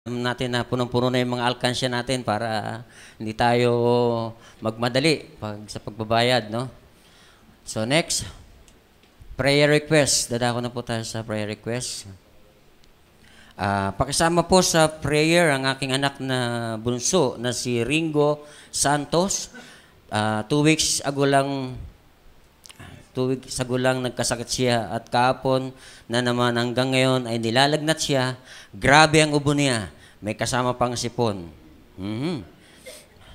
natin na punong-puno na yung mga alkansya natin para hindi tayo magmadali sa pagbabayad, no? So next, prayer request. Dadako na po tayo sa prayer request. Pakisama po sa prayer ang aking anak na bunso na si Ringo Santos. 2 weeks ago lang nagkasakit siya at kahapon na naman hanggang ngayon ay nilalagnat siya. Grabe ang ubo niya. May kasama pang sipon.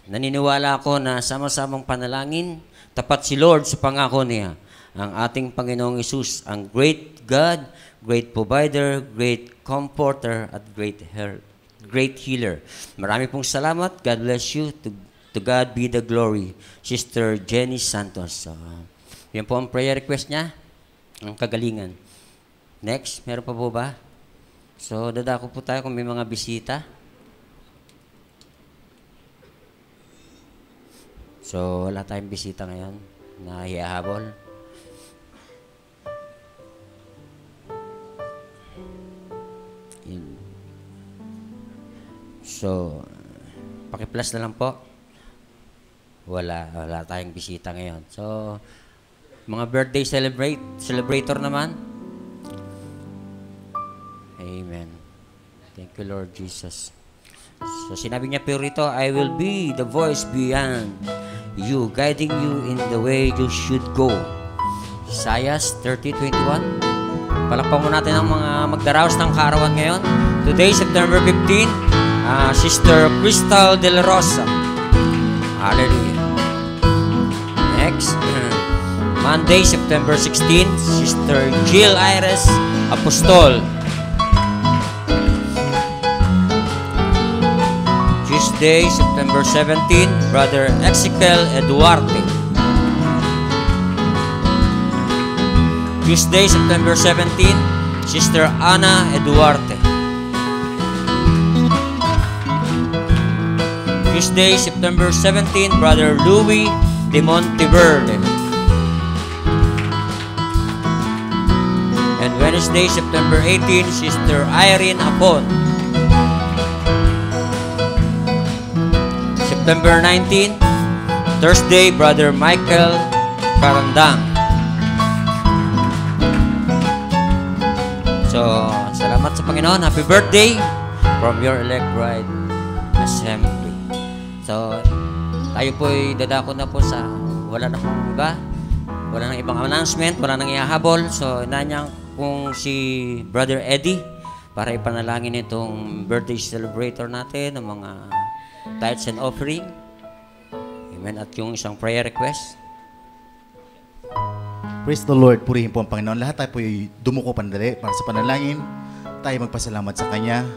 Naniniwala ako na sama-samang panalangin, tapat si Lord sa pangako niya. Ang ating Panginoong Hesus, ang great God, great provider, great comforter, at great healer. Marami pong salamat. God bless you. To God be the glory. Sister Jenny Santos. Yan po ang prayer request niya. Ang kagalingan. Next, meron pa po ba? So, dadako po tayo kung may mga bisita. So, wala tayong bisita ngayon na hihahabol. So, paki-plus na lang po. Wala tayong bisita ngayon. So, mga birthday celebrator naman. Amen. Thank you, Lord Jesus. So, sinabi niya po rito, I will be the voice beyond you, guiding you in the way you should go. Isaiah 30:21. Palakpan mo natin ang mga magdaraos ng kaarawan ngayon. Today, September 15, Sister Crystal De La Rosa. Hallelujah. Next, Monday, September 16, Sister Jill Iris Apostol. Tuesday, September 17, Brother Ezekiel Eduarte. Tuesday, September 17, Sister Ana Eduarte. Tuesday, September 17, Brother Louis de Monteverde. And Wednesday, September 18, Sister Irene Apon. September 19, Thursday, Brother Michael Carandang. So, salamat sa Panginoon. Happy birthday from your elect bride assembly. So, tayo po'y dadako na po sa wala na pong iba. Wala nang ibang announcement, wala nang ihahabol. So, inanyang kung si Brother Eddie para ipanalangin itong birthday celebrator natin, ng mga tithes and offering. Amen. At yung isang prayer request. Praise the Lord. Purihin po ang Panginoon. Lahat tayo po'y dumuko pandali para sa panalangin. Tayo magpasalamat sa Kanya.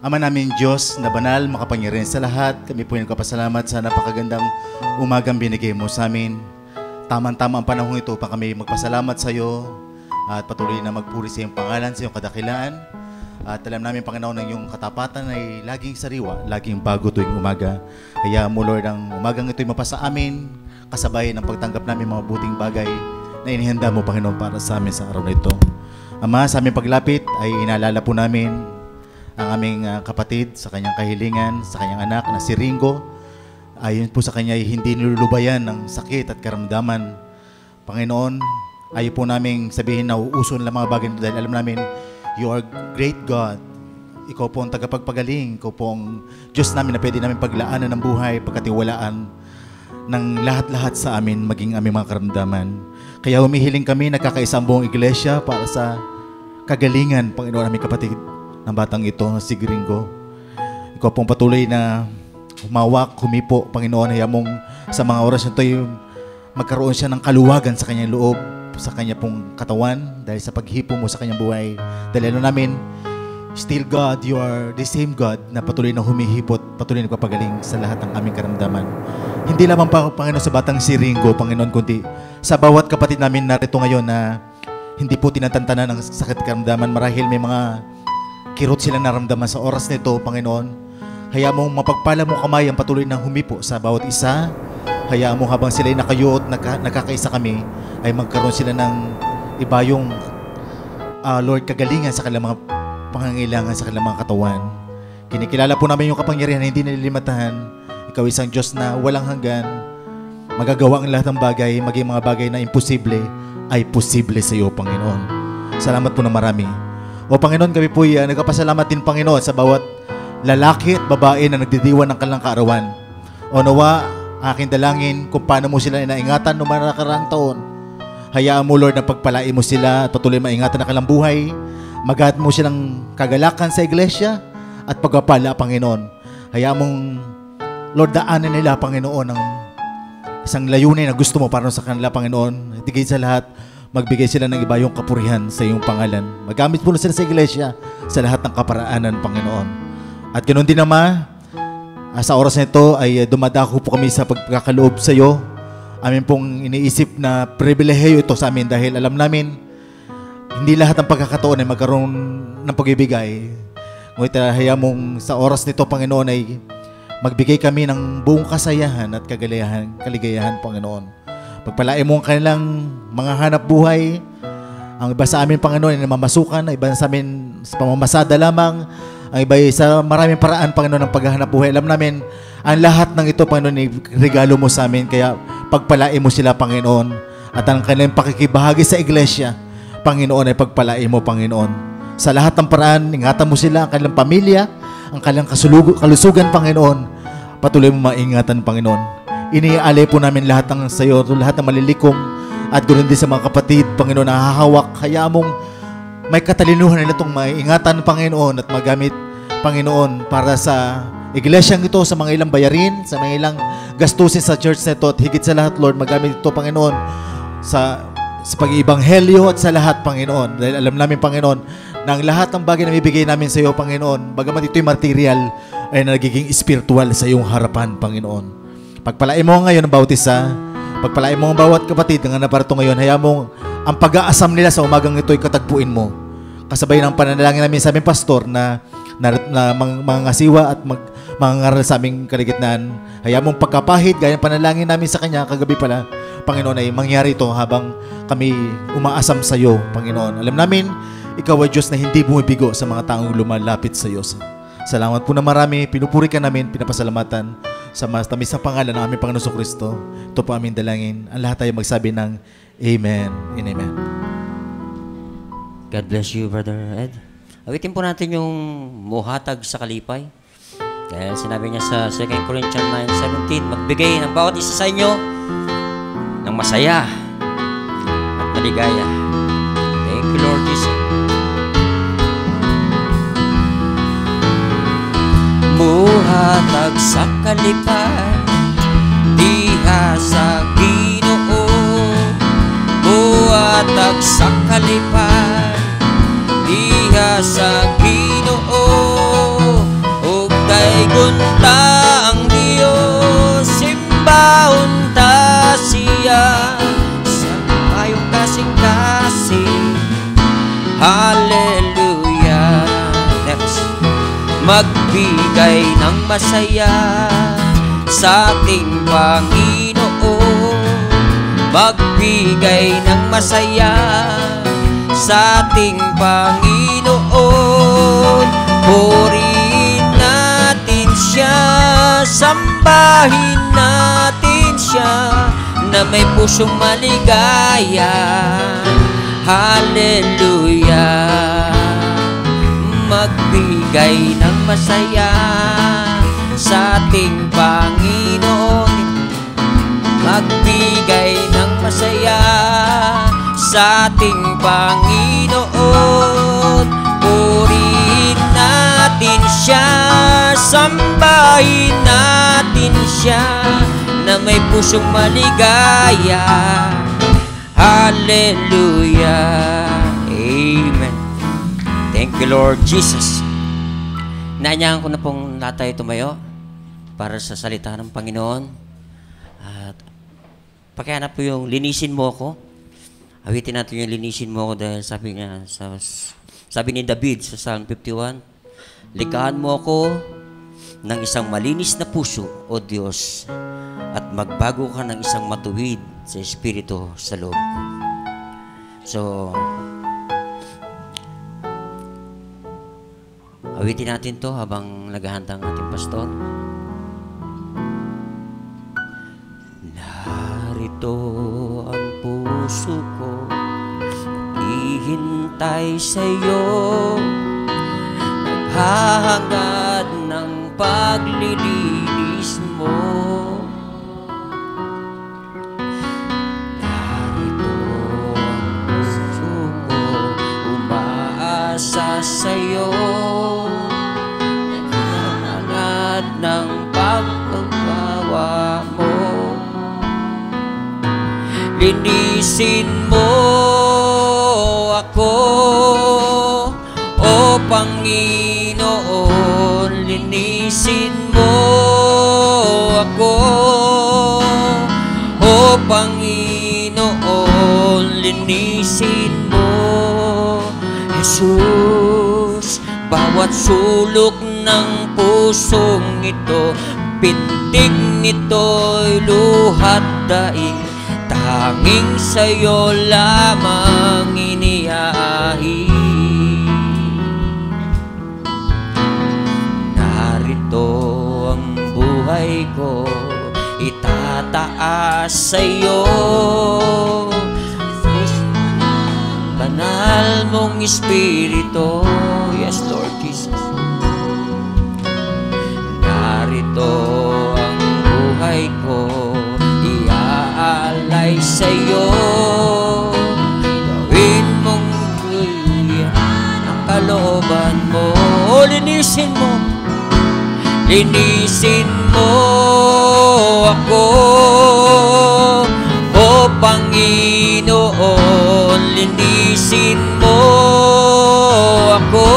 Ama namin Diyos na banal, makapangyarihan sa lahat. Kami po yung kapasalamat sa napakagandang umagang binigay mo sa amin. Tamang-tama ang panahon ito pa kami magpasalamat sa iyo at patuloy na magpuri sa iyong pangalan, sa iyong kadakilaan. At alam namin, Panginoon, ng iyong katapatan ay laging sariwa, laging bago tuwing umaga. Kaya mo, Lord, ang umagang ito'y mapasa amin, kasabay ng pagtanggap namin mga buting bagay na inihanda mo, Panginoon, para sa amin sa araw na ito. Ama, sa aming paglapit ay inaalala po namin ang aming kapatid sa kanyang kahilingan, sa kanyang anak na si Ringo. Ayon po sa kanya ay hindi nilulubayan ng sakit at karamdaman. Panginoon, ayaw po namin sabihin na uuson lang mga bagay nito dahil alam namin, you are great God. Ikaw po ang tagapagpagaling. Ikaw po ang Diyos namin na pwede namin paglaanan ng buhay, pagkatiwalaan ng lahat-lahat sa amin, maging aming mga karamdaman. Kaya humihiling kami, nagkakaisa ang buong iglesia para sa kagalingan, Panginoon, aming kapatid ng batang ito, si Gringo. Ikaw pong patuloy na humawak, humipo, Panginoon, hayaan mong sa mga oras na ito magkaroon siya ng kaluwagan sa kanyang loob, sa kanya pong katawan, dahil sa paghipo mo sa kanyang buhay. Dahil ano namin, still God, you are the same God na patuloy na humihipot, patuloy na nagpapagaling sa lahat ng aming karamdaman. Hindi lamang pa, Panginoon, sa batang si Ringo, Panginoon, kundi sa bawat kapatid namin narito ngayon na hindi po tinatantanan ng sakit karamdaman. Marahil may mga kirot sila naramdaman sa oras nito, Panginoon. Hayaan mong mapagpala mo kamay ang patuloy na humipo sa bawat isa. Hayaan mo habang sila'y nakayuot, nakakaisa kami, ay magkaroon sila ng iba yung Lord, kagalingan sa kanilang mga pangangailangan sa kanilang mga katawan. Kinikilala po namin yung kapangyarihan na hindi nililimatahan. Ikaw isang Diyos na walang hanggan. Magagawa ang lahat ng bagay, maging mga bagay na imposible, ay posible sa iyo, Panginoon. Salamat po na marami. O Panginoon, kami po nagpapasalamat din, Panginoon, sa bawat lalaki at babae na nagdidiwan ng kanilang kaarawan. O nawa, aking dalangin kung paano mo sila inaingatan noong mga nakaraang taon. Hayaan mo, Lord, na pagpalain mo sila at patuloy maingatan ang kanilang buhay. Maghat mo silang kagalakan sa iglesia at pagpapala, Panginoon. Hayaan mong, Lord, daanan nila, Panginoon, ang isang layunin na gusto mo para sa kanila, Panginoon. Higit sa lahat, magbigay sila ng iba yung kapurihan sa iyong pangalan. Magamit mo na sila sa iglesia sa lahat ng kaparaanan, Panginoon. At ganoon din naman, sa oras na ito ay dumadako po kami sa pagkakaloob sa iyo. Amin pong iniisip na pribilehiyo ito sa amin dahil alam namin hindi lahat ng pagkakataon ay magkaroon ng pag-ibigay. Ngunit hayaan mong sa oras nito, Panginoon, ay magbigay kami ng buong kasayahan at kaligayahan, Panginoon. Pagpalain mo ang kanilang mga hanap buhay. Ang iba sa amin, Panginoon, ay namamasukan. Ang iba sa amin sa pamamasada lamang. Ang iba sa maraming paraan, Panginoon, ng paghahanap buhay. Alam namin, ang lahat ng ito, Panginoon, ay regalo mo sa amin. Kaya pagpalain mo sila, Panginoon. At ang kanilang pakikibahagi sa iglesia, Panginoon, ay pagpalain mo, Panginoon. Sa lahat ng paraan, ingatan mo sila, ang kanilang pamilya, ang kanilang kalusugan, Panginoon. Patuloy mo maingatan, Panginoon. Iniaalay po namin lahat ng sayo, lahat ng malilikom, at ganoon din sa mga kapatid, Panginoon, na hahawak. Hayaan mong may katalinuhan nila itong maingatan, Panginoon, at magamit, Panginoon, para sa iglesyang ito, sa mga ilang bayarin, sa mga ilang gastusin sa church na ito, at higit sa lahat, Lord, magamit ito, Panginoon, sa pag-iibanghelyo at sa lahat, Panginoon. Dahil alam namin, Panginoon, na ang lahat ng bagay na mibigay namin sa iyo, Panginoon, bagamat ito'y material, ay nagiging spiritual sa iyong harapan, Panginoon. Pagpalain mo ngayon ang bawat isa, pagpalain mo ang bawat kapatid na naparito ngayon, hayaan mo ang pag-aasam nila sa umagang ito ay katagpuin mo. Kasabay ng pananalangin namin sa aming pastor na mga ngasiwa at mangangaral sa aming kaligitnaan. Hayaan mong pagkapahid, gaya ng panalangin namin sa kanya kagabi pala, Panginoon, ay mangyari ito habang kami umaasam sa iyo, Panginoon. Alam namin, ikaw ay Diyos na hindi bumibigo sa mga taong lumalapit sa iyo. Salamat po na marami, pinupuri ka namin, pinapasalamatan sa mas tamis na pangalan ng aming Panginoon Kristo. Ito po aming dalangin. Ang lahat tayo magsabi ng Amen and Amen. God bless you, Brother Ed. Awitin po natin yung muhatag sa kalipay. Dahil sinabi niya sa 2 Corinthians 9:17, magbigay ng bawat isa sa inyo ng masaya at maligaya. Thank you, Lord Jesus. Muhatag sa kalipay, diha sa Ginoo. Muhatag sa kalipay, diha sa Ginoo. Ug daygon ta ang Dios, simbahon ta siya sa ayong kasing-kasing. Hallelujah. Next. Magbigay ng masaya sa ating Panginoon. Magbigay ng masaya sa ating Panginoon. Purihin natin siya, sambahin natin siya, na may pusong maligaya. Hallelujah. Magbigay ng masaya sa ating Panginoon. Magbigay ng masaya sa ating Panginoon. Purihin natin siya, sambahin natin siya, na may pusong maligaya. Hallelujah. Amen. Thank you, Lord Jesus. Inaanyahan ko na pong lahat tayo tumayo para sa salita ng Panginoon. At pakihanap po yung linisin mo ako. Awitin natin yung linisin mo ako dahil sabi niya, sabi ni David sa Psalm 51, likhaan mo ako ng isang malinis na puso, O Diyos, at magbago ka ng isang matuwid sa espiritu sa loob. So, Awitin natin to habang naghahanda ang ating pastor. Narito ang puso ko, ihintay sa'yo, naghahangad ng paglilinis mo. Narito ang puso ko, umaasa sa'yo, naghahangad ng pagpagpawa mo. Linisin mo ako, O Panginoon, linisin mo ako, O Panginoon, linisin mo. Jesus, bawat sulok ng pusong ito, pintig nito'y luhat daing, tanging sa'yo lamang iniaahi. Narito ang buhay ko, itataas sa'yo, banal mong Espiritu. Yes, Lord Jesus. Narito ang buhay ko, iaalay sa'yo, gawin mong tuloyan ang kalooban mo. O linisin mo, linisin mo ako, O Panginoon, linisin mo ako,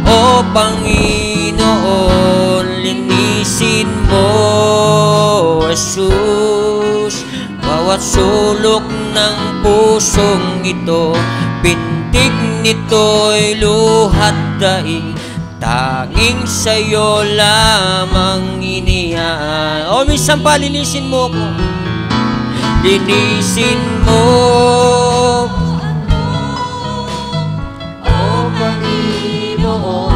O Panginoon, linisin mo. Jesus, bawat sulok ng pusong ito, pintig nito'y luhat daing, tanging sa'yo lamang inihaan. O minsan pa, linisin mo ko, linisin mo, O Panginoon,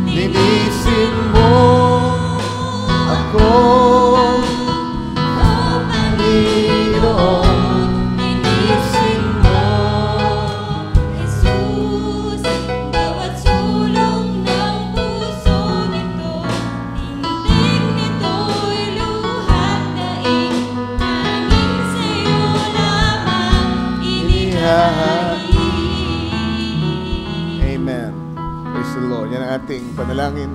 linisin mo ako, O Panginoon, linisin mo. Jesus, bawat sulong ng puso nito, tindig nito'y luhat daing, tanging sa'yo lamang inihahain. Amen. Praise the Lord. Yan ang ating panalangin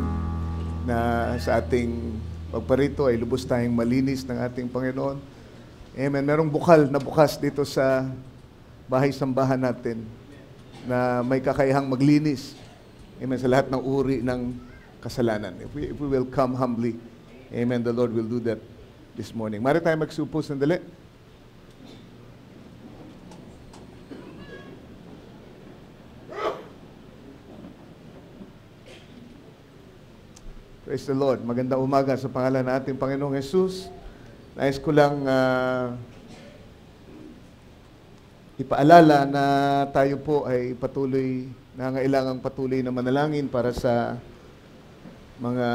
na sa ating pagparito ay lubos tayong malinis ng ating Panginoon. Amen. Merong bukal na bukas dito sa bahay-sambahan natin na may kakayahang maglinis. Amen. Sa lahat ng uri ng kasalanan. If we will come humbly, amen, the Lord will do that this morning. Mari tayo magsupo sandali. Praise the Lord. Magandang umaga sa pangalan ng ating Panginoong Jesus. Nais ko lang ipaalala na tayo po ay nangangailangang patuloy na manalangin para sa mga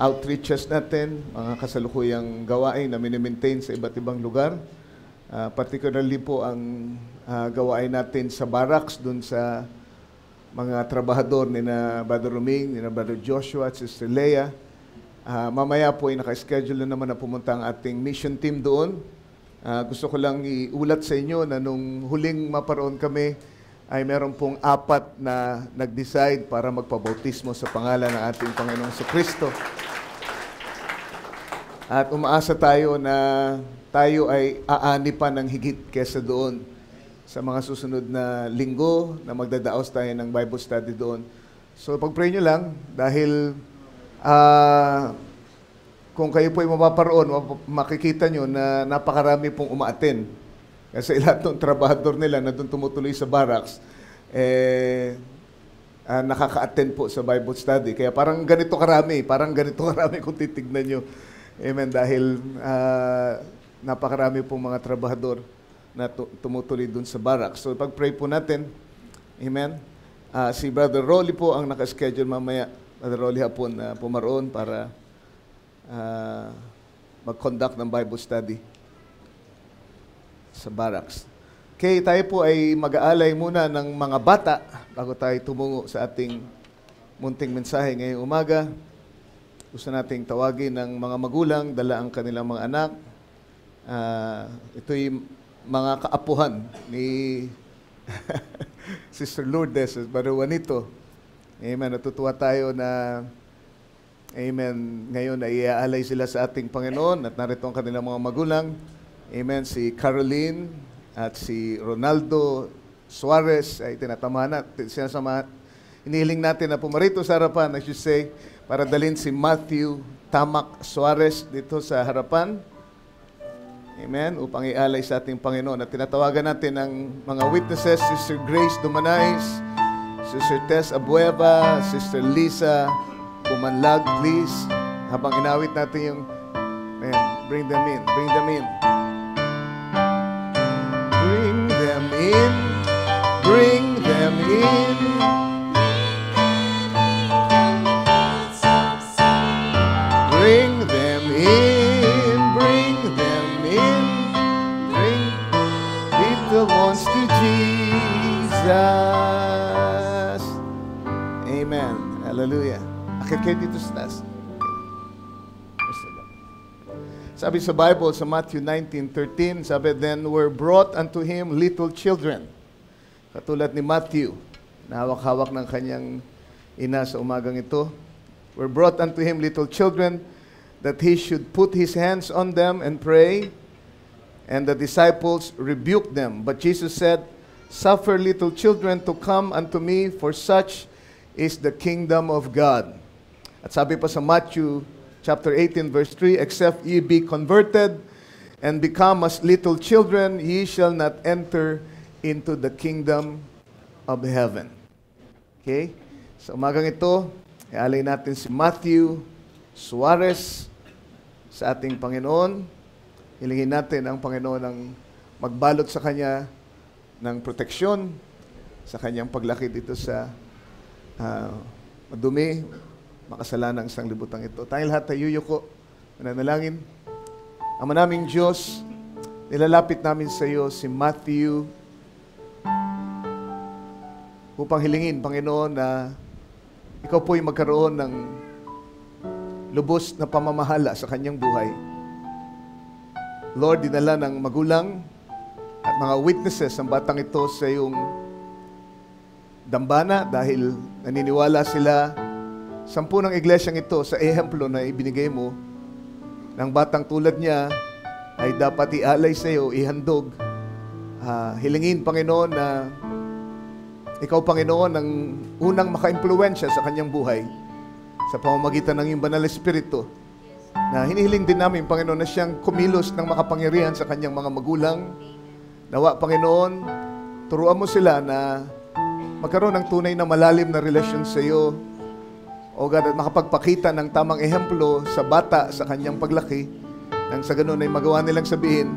outreaches natin, mga kasalukuyang gawain na minimaintain sa iba't ibang lugar. Particularly po ang gawain natin sa barracks, dun sa mga trabahador ni na Brother Roming, ni na Brother Joshua at Sister Leia. Mamaya po ay naka-schedule na naman na pumunta ang ating mission team doon. Gusto ko lang iulat sa inyo na nung huling maparoon kami ay meron pong 4 na nag-decide para magpabautismo sa pangalan ng ating Panginoong Kristo. At umaasa tayo na tayo ay aani pa ng higit kesa doon sa mga susunod na linggo na magdadaos tayo ng Bible study doon. So pag-pray nyo lang dahil kung kayo po ay mapaparoon, makikita nyo na napakarami pong umaaten. Kasi lahat ng trabahador nila na doon tumutuloy sa barracks, nakaka-attend po sa Bible study. Kaya parang ganito karami kung titignan nyo. Amen. Dahil napakarami pong mga trabahador na tumutuloy dun sa barracks. So pag-pray po natin, amen, Si Brother Rolly po ang nakaschedule mamaya. Brother Rolly hapon na pumaroon para mag-conduct ng Bible study sa barracks. Okay, tayo po ay mag-aalay muna ng mga bata bago tayo tumungo sa ating munting mensahe ngayong umaga. Gusto nating tawagin ng mga magulang, dala ang kanilang mga anak. Ito'y mga kaapuhan ni Sister Lourdes, Brother Juanito. Amen. Natutuwa tayo na amen, ngayon ay iaalay sila sa ating Panginoon at narito ang kanilang mga magulang. Amen. Si Caroline at si Ronaldo Suarez ay tinatamahan natin. Inihiling natin na pumarito sa harapan, I should say, para dalhin si Matthew Tamak Suarez dito sa harapan. Amen. Upang ialay sa ating Panginoon. At tinatawagan natin ang mga witnesses, Sister Grace Dumanais, Sister Tess Abueva, Sister Lisa Bumanlag, please. Habang inawit natin yung, bring them in, bring them in. Bring them in, bring them in. Bring them in, bring them in. Bring little ones to Jesus. Amen. Hallelujah. Akit kayo dito sa taas. Sabi sa Bible, sa Matthew 19:13, sabi, then were brought unto him little children. Katulad ni Matthew, na hawak-hawak ng kanyang ina sa umagang ito. Were brought unto him little children, that he should put his hands on them and pray. And the disciples rebuked them. But Jesus said, suffer little children to come unto me, for such is the kingdom of God. At sabi pa sa Matthew chapter 18, verse 3, except ye be converted and become as little children, ye shall not enter into the kingdom of heaven. Okay? Sa umagang ito, ialay natin si Matthew Suarez sa ating Panginoon. Hilingin natin ang Panginoon ang magbalot sa kanya ng proteksyon sa kanyang paglaki dito sa madumi, makasalanang sanglibutang ito. Tayong lahat ay yuyuko, mananalangin. Ama naming Diyos, nilalapit namin sa iyo si Matthew upang hilingin, Panginoon, na ikaw po'y magkaroon ng lubos na pamamahala sa kanyang buhay. Lord, dinala ng magulang at mga witnesses ang batang ito sa iyong dambana dahil naniniwala sila 10 ng iglesyang ito sa ehemplo na ibinigay mo ng batang tulad niya ay dapat ialay sa iyo, ihandog. Hilingin, Panginoon, na ikaw, Panginoon, ang unang maka-impluwensya sa kanyang buhay sa pamamagitan ng iyong banal na Espiritu. Na hinihiling din namin, Panginoon, na siyang kumilos ng makapangyarihan sa kanyang mga magulang. Nawa, Panginoon, turuan mo sila na magkaroon ng tunay na malalim na relasyon sa iyo. O God, at makapagpakita ng tamang ehemplo sa bata sa kanyang paglaki, nang sa ganun ay magawa nilang sabihin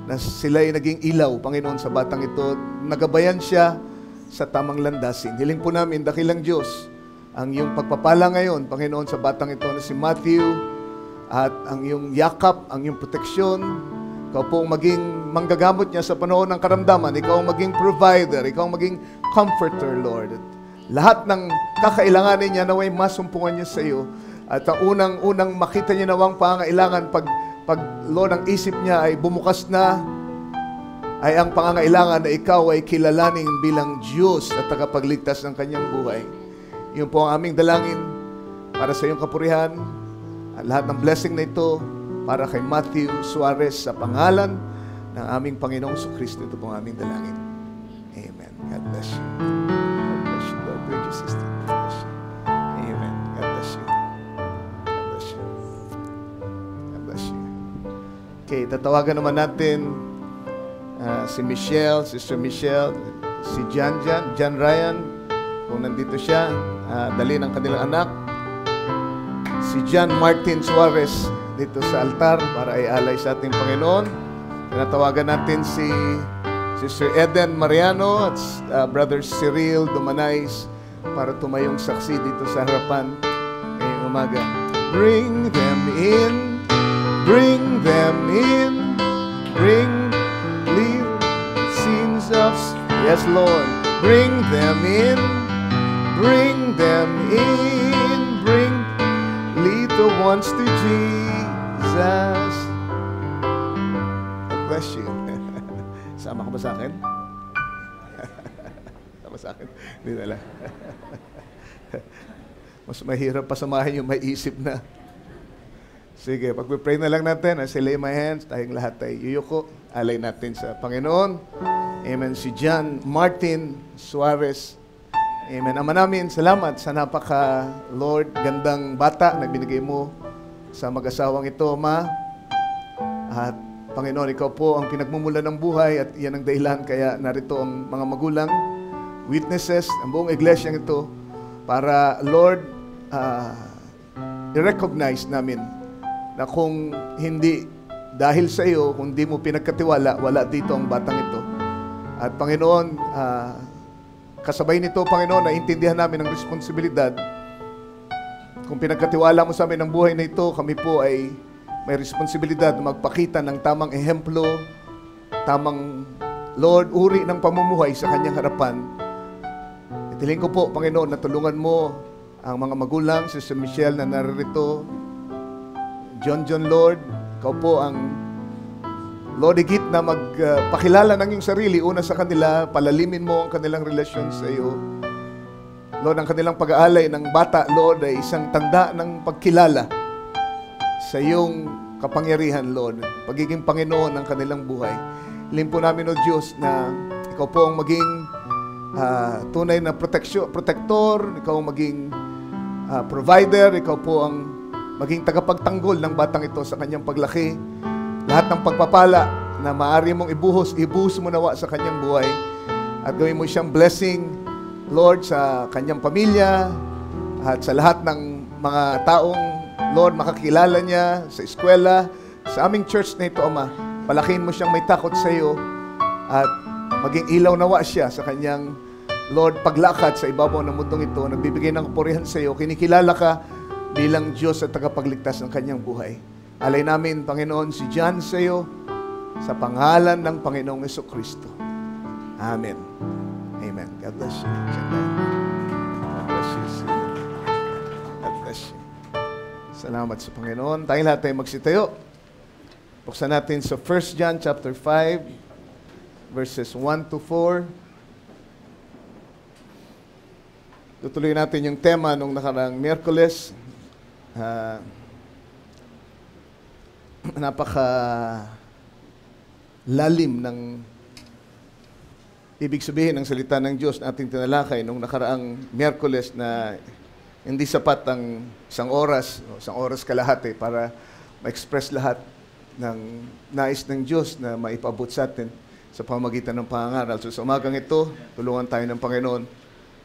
na sila ay naging ilaw, Panginoon, sa batang ito. Nagabayan siya sa tamang landasin. Hiling po namin, dakilang Diyos, ang iyong pagpapala ngayon, Panginoon, sa batang ito na si Matthew, at ang iyong yakap, ang iyong proteksyon. Ikaw po maging manggagamot niya sa panahon ng karamdaman. Ikaw ang maging provider. Ikaw ang maging comforter, Lord. At lahat ng kakailanganin niya naway masumpungan niya sa iyo. At ang unang makita niya nawang pangangailangan pag Lord, ang isip niya ay bumukas na, ay ang pangangailangan na ikaw ay kilalanin bilang Diyos at tagapagligtas ng kanyang buhay. Yun po ang aming dalangin para sa iyong kapurihan. At lahat ng blessing na ito para kay Matthew Suarez sa pangalan ng aming Panginoong Kristo. Ito po ang aming dalangin. Amen. God bless you. God bless you. God bless you, sister. God bless you. Amen. God bless you. God bless you. God bless you. Okay, tatawagan naman natin si Michelle, Sister Michelle, si John Ryan, kung nandito siya, dali ng kanilang anak. Si John Martin Suarez dito sa altar para ialay sa ating Panginoon. Tinatawagan natin si Sister Eden Mariano at Brother Cyril Dumanais para tumayong saksi dito sa harapan ngayong umaga. Bring them in, bring them in, leave sins of... Yes, Lord. Bring them in, bring them in, lead the ones to Jesus. God bless you. Sama ka ba sa akin? Sama sa akin? Hindi na lang. Mas mahirap pasamahin yung may isip na. Sige, pag-pray na lang natin. As I lay my hands, tayong lahat ay yuyuko. Alay natin sa Panginoon. Amen. Si John Martin Suarez. Amen. Ama namin, salamat sa Lord, gandang bata na binigay mo sa mag-asawang ito, Ama. At Panginoon, ikaw po ang pinagmumulan ng buhay at yan ang dahilan kaya narito ang mga magulang, witnesses, ang buong iglesyang ito para, Lord, i-recognize namin na kung hindi dahil sa iyo, kung di mo pinagkatiwala, wala dito ang batang ito. At Panginoon, kasabay nito, Panginoon, naintindihan namin ang responsibilidad. Kung pinagkatiwala mo sa amin ang buhay na ito, kami po ay may responsibilidad na magpakita ng tamang ehemplo, tamang, Lord, uri ng pamumuhay sa kanyang harapan. Itiling ko po, Panginoon, na tulungan mo ang mga magulang, si Michelle na naririto, John, Lord, ikaw po ang Lord, higit na magpakilala ng iyong sarili, una sa kanila, palalimin mo ang kanilang relasyon sa iyo. Lord, ang kanilang pag-aalay ng bata, Lord, ay isang tanda ng pagkilala sa iyong kapangyarihan, Lord. Pagiging Panginoon ng kanilang buhay. Hiling po namin, O Diyos, na ikaw po ang maging tunay na protector, ikaw ang maging provider, ikaw po ang maging tagapagtanggol ng batang ito sa kanyang paglaki. Lahat ng pagpapala na maaari mong ibuhos mo nawa sa kanyang buhay at gawin mo siyang blessing, Lord, sa kanyang pamilya at sa lahat ng mga taong, Lord, makakilala niya sa eskwela, sa aming church na ito, Ama. Palakihin mo siyang may takot sa iyo at maging ilaw nawa siya sa kanyang, Lord, paglakad sa ibabaw ng mundong ito, nagbibigay ng kapurihan sa iyo, kinikilala ka bilang Diyos at tagapagligtas ng kanyang buhay. Alay namin, Panginoon, si John sa iyo, sa pangalan ng Panginoong Jesucristo. Amen. Amen. God bless you. God bless you. God bless you. Salamat sa Panginoon. Tayong lahat tayo magsitayo. Buksan natin sa 1 John chapter 5, verses 1 to 4. Tutuloy natin yung tema nung nakarang Miyerkules. Napaka lalim ng ibig sabihin ng salita ng Diyos na ating tinalakay nung nakaraang Miyerkules na hindi sapat ang isang oras kalahati para ma-express lahat ng nais ng Diyos na maipabot sa atin sa pamagitan ng pangangaral. So sa umagang ito, tulungan tayo ng Panginoon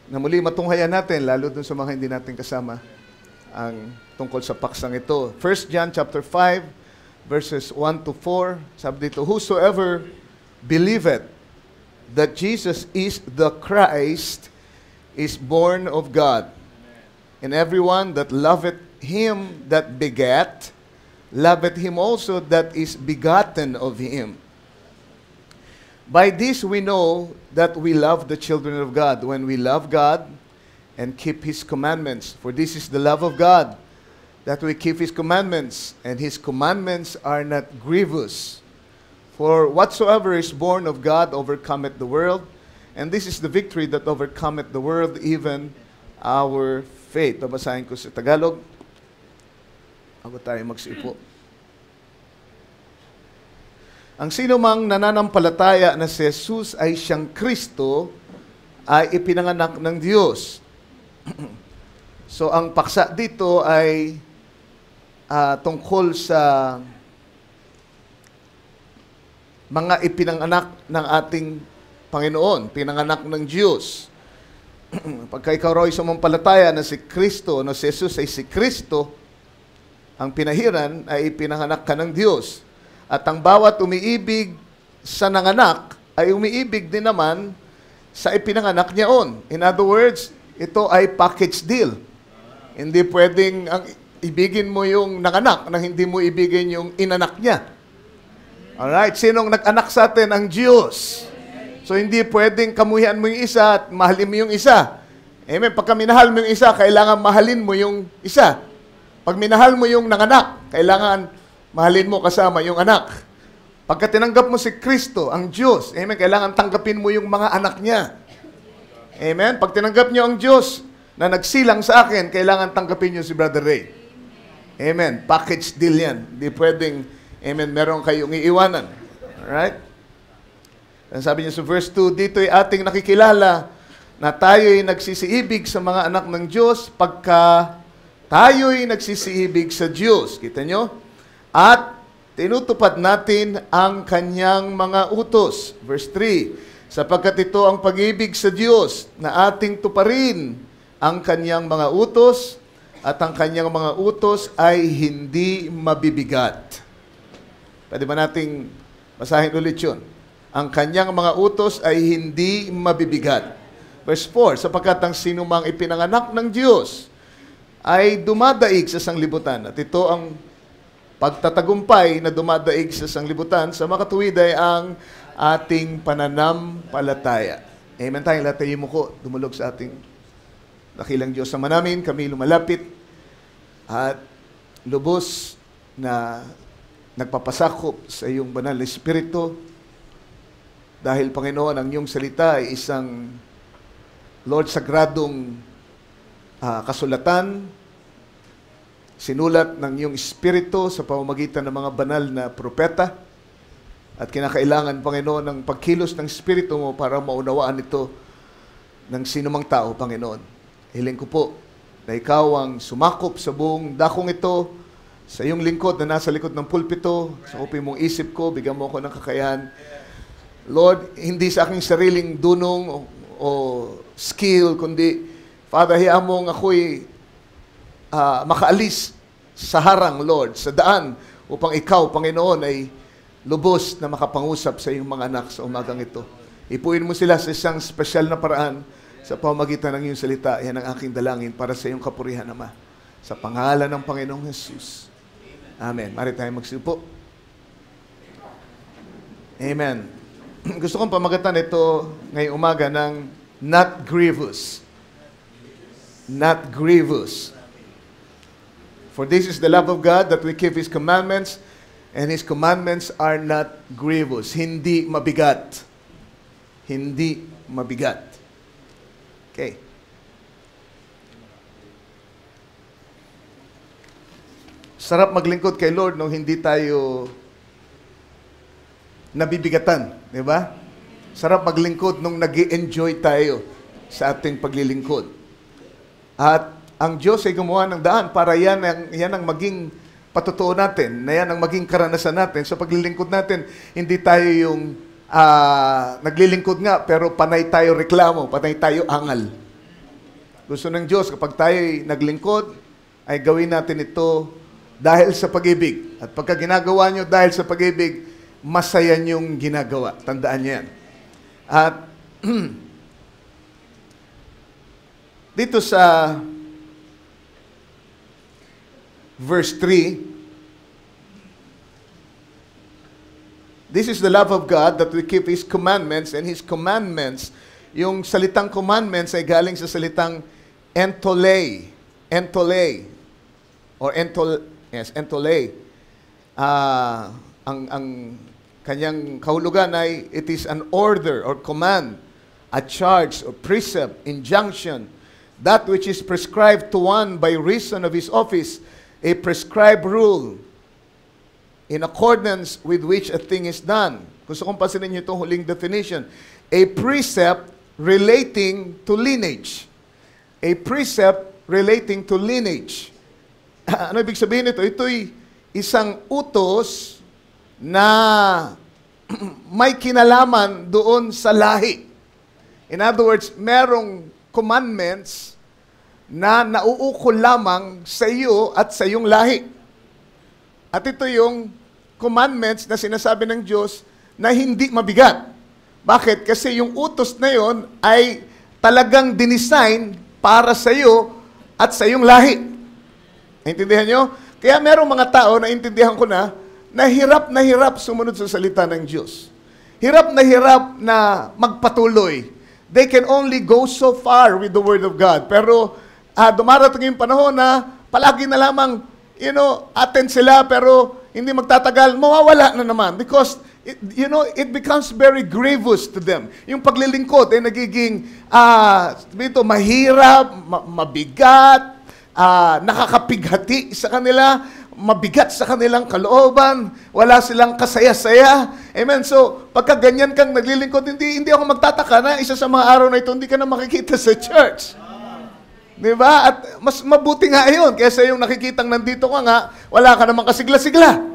na muli matunghayan natin, lalo dun sa mga hindi natin kasama, ang tungkol sa paksang ito. 1 John chapter 5, verses 1 to 4, sabi dito, whosoever believeth that Jesus is the Christ is born of God. And everyone that loveth him that begat, loveth him also that is begotten of him. By this we know that we love the children of God, when we love God and keep his commandments. For this is the love of God, that we keep his commandments, and his commandments are not grievous. For whatsoever is born of God overcometh the world, and this is the victory that overcometh the world, even our faith. Babasahin ko sa Tagalog. Bago tayo magsipo. Ang sino mang nananampalataya na si Jesus ay siyang Kristo, ay ipinanganak ng Diyos. So, ang paksa dito ay tungkol sa mga ipinanganak ng ating Panginoon, pinanganak ng Diyos. Pagka ikaw ro'y sumampalataya na si Kristo, na si Jesus ay si Kristo, ang pinahiran ay ipinanganak ka ng Diyos. At ang bawat umiibig sa nanganak ay umiibig din naman sa ipinanganak niyaon. In other words, ito ay package deal. Hindi pwedeng ibigin mo yung nanganak na hindi mo ibigin yung inanak niya. Alright, sinong nag-anak sa atin? Ang Diyos. So hindi pwedeng kamuhian mo yung isa at mahalin mo yung isa. Amen. Pagka minahal mo yung isa, kailangan mahalin mo yung isa. Pag minahal mo yung nanganak, kailangan mahalin mo kasama yung anak. Pagka tinanggap mo si Kristo, ang Diyos, amen, kailangan tanggapin mo yung mga anak niya. Amen. Pag tinanggap niyo ang Diyos na nagsilang sa akin, kailangan tanggapin niyo si Brother Ray. Amen. Package deal yan. Hindi pwedeng, amen, meron kayong iiwanan. Alright? And sabi niya sa verse 2, dito'y ating nakikilala na tayo'y nagsisiibig sa mga anak ng Diyos pagka tayo'y nagsisiibig sa Diyos. Kita nyo? At tinutupad natin ang kanyang mga utos. Verse 3, sapagkat ito ang pag-ibig sa Diyos na ating tuparin ang kanyang mga utos at ang kanyang mga utos ay hindi mabibigat. Pwede ba nating basahin ulit yun? Ang kanyang mga utos ay hindi mabibigat. Verse 4, sapagkat ang sinumang ipinanganak ng Diyos ay dumadaig sa sanglibutan. At ito ang pagtatagumpay na dumadaig sa sanglibutan sa makatuwid ay ang ating pananampalataya. Amen. Tayong lahat tayo muko, dumulog sa ating dakilang Diyos. Sama namin, kami lumalapit at lubos na nagpapasakop sa iyong banal na Espiritu. Dahil, Panginoon, ang iyong salita ay isang, Lord, sagradong kasulatan, sinulat ng iyong Espiritu sa pamamagitan ng mga banal na propeta. At kinakailangan, Panginoon, ng pagkilos ng Espiritu mo para maunawaan ito ng sinumang tao, Panginoon. Hiling ko po na ikaw ang sumakop sa buong dakong ito, sa iyong lingkod na nasa likod ng pulpito, sa upin mong isip ko, bigyan mo ako ng kakayahan. Lord, hindi sa aking sariling dunong o skill, kundi, Father, hayaan mong ako'y makaalis sa harang, Lord, sa daan, upang ikaw, Panginoon, ay lubos na makapangusap sa iyong mga anak sa umagang ito. Ipuin mo sila sa isang espesyal na paraan sa pamamagitan ng iyong salita. Yan ang aking dalangin para sa iyong kapurihan, Ama. Sa pangalan ng Panginoong Jesus. Amen. Mari tayo magsiupo. Amen. Gusto kong pamagatan ito ngayong umaga ng not grievous. Not grievous. For this is the love of God, that we keep His commandments, and His commandments are not grievous. Hindi mabigat. Hindi mabigat. Okay. Sarap maglingkod kay Lord nung hindi tayo nabibigatan. Di ba? Sarap maglingkod nung nag-i-enjoy tayo sa ating paglilingkod. At ang Diyos ay gumawa ng daan para yan ang maging patotoo natin, na yan ang maging karanasan natin sa paglilingkod natin. Hindi tayo yung naglilingkod nga, pero panay tayo reklamo, panay tayo angal. Gusto ng Diyos, kapag tayo naglingkod, ay gawin natin ito dahil sa pag-ibig. At pagka ginagawa nyo dahil sa pag-ibig, masaya nyong ginagawa. Tandaan nyo yan. At dito sa verse 3, this is the love of God, that we keep His commandments, and His commandments, yung salitang commandments ay galing sa salitang entole. Entole. Or entole. Ang kanyang kahulugan ay, it is an order or command, a charge or precept, injunction, that which is prescribed to one by reason of his office, a prescribed rule, in accordance with which a thing is done. Gusto kong pasinin niyo itong huling definition. A precept relating to lineage. A precept relating to lineage. Ano ibig sabihin nito? Ito'y isang utos na may kinalaman doon sa lahi. In other words, merong commandments na nauukol lamang sa iyo at sa iyong lahi. At ito yung commandments na sinasabi ng Diyos na hindi mabigat. Bakit? Kasi yung utos na yon ay talagang dinesign para sa iyo at sa iyong lahi. Naintindihan nyo? Kaya merong mga tao, naintindihan ko na hirap sumunod sa salita ng Diyos. Hirap na magpatuloy. They can only go so far with the Word of God. Pero dumarating yung panahon na palagi na lamang, attend sila, pero hindi magtatagal, mawawala na naman. Because, it becomes very grievous to them. Yung paglilingkod ay nagiging, mahirap, mabigat, nakakapighati sa kanila, mabigat sa kanilang kalooban, wala silang kasaya-saya. Amen. So, pagka ganyan kang naglilingkod, hindi ako magtataka na isa sa mga araw na ito, hindi ka na makikita sa church. Diba? At mas mabuti nga yun, kaysa yung nakikitang nandito ka nga, wala ka naman kasigla-sigla.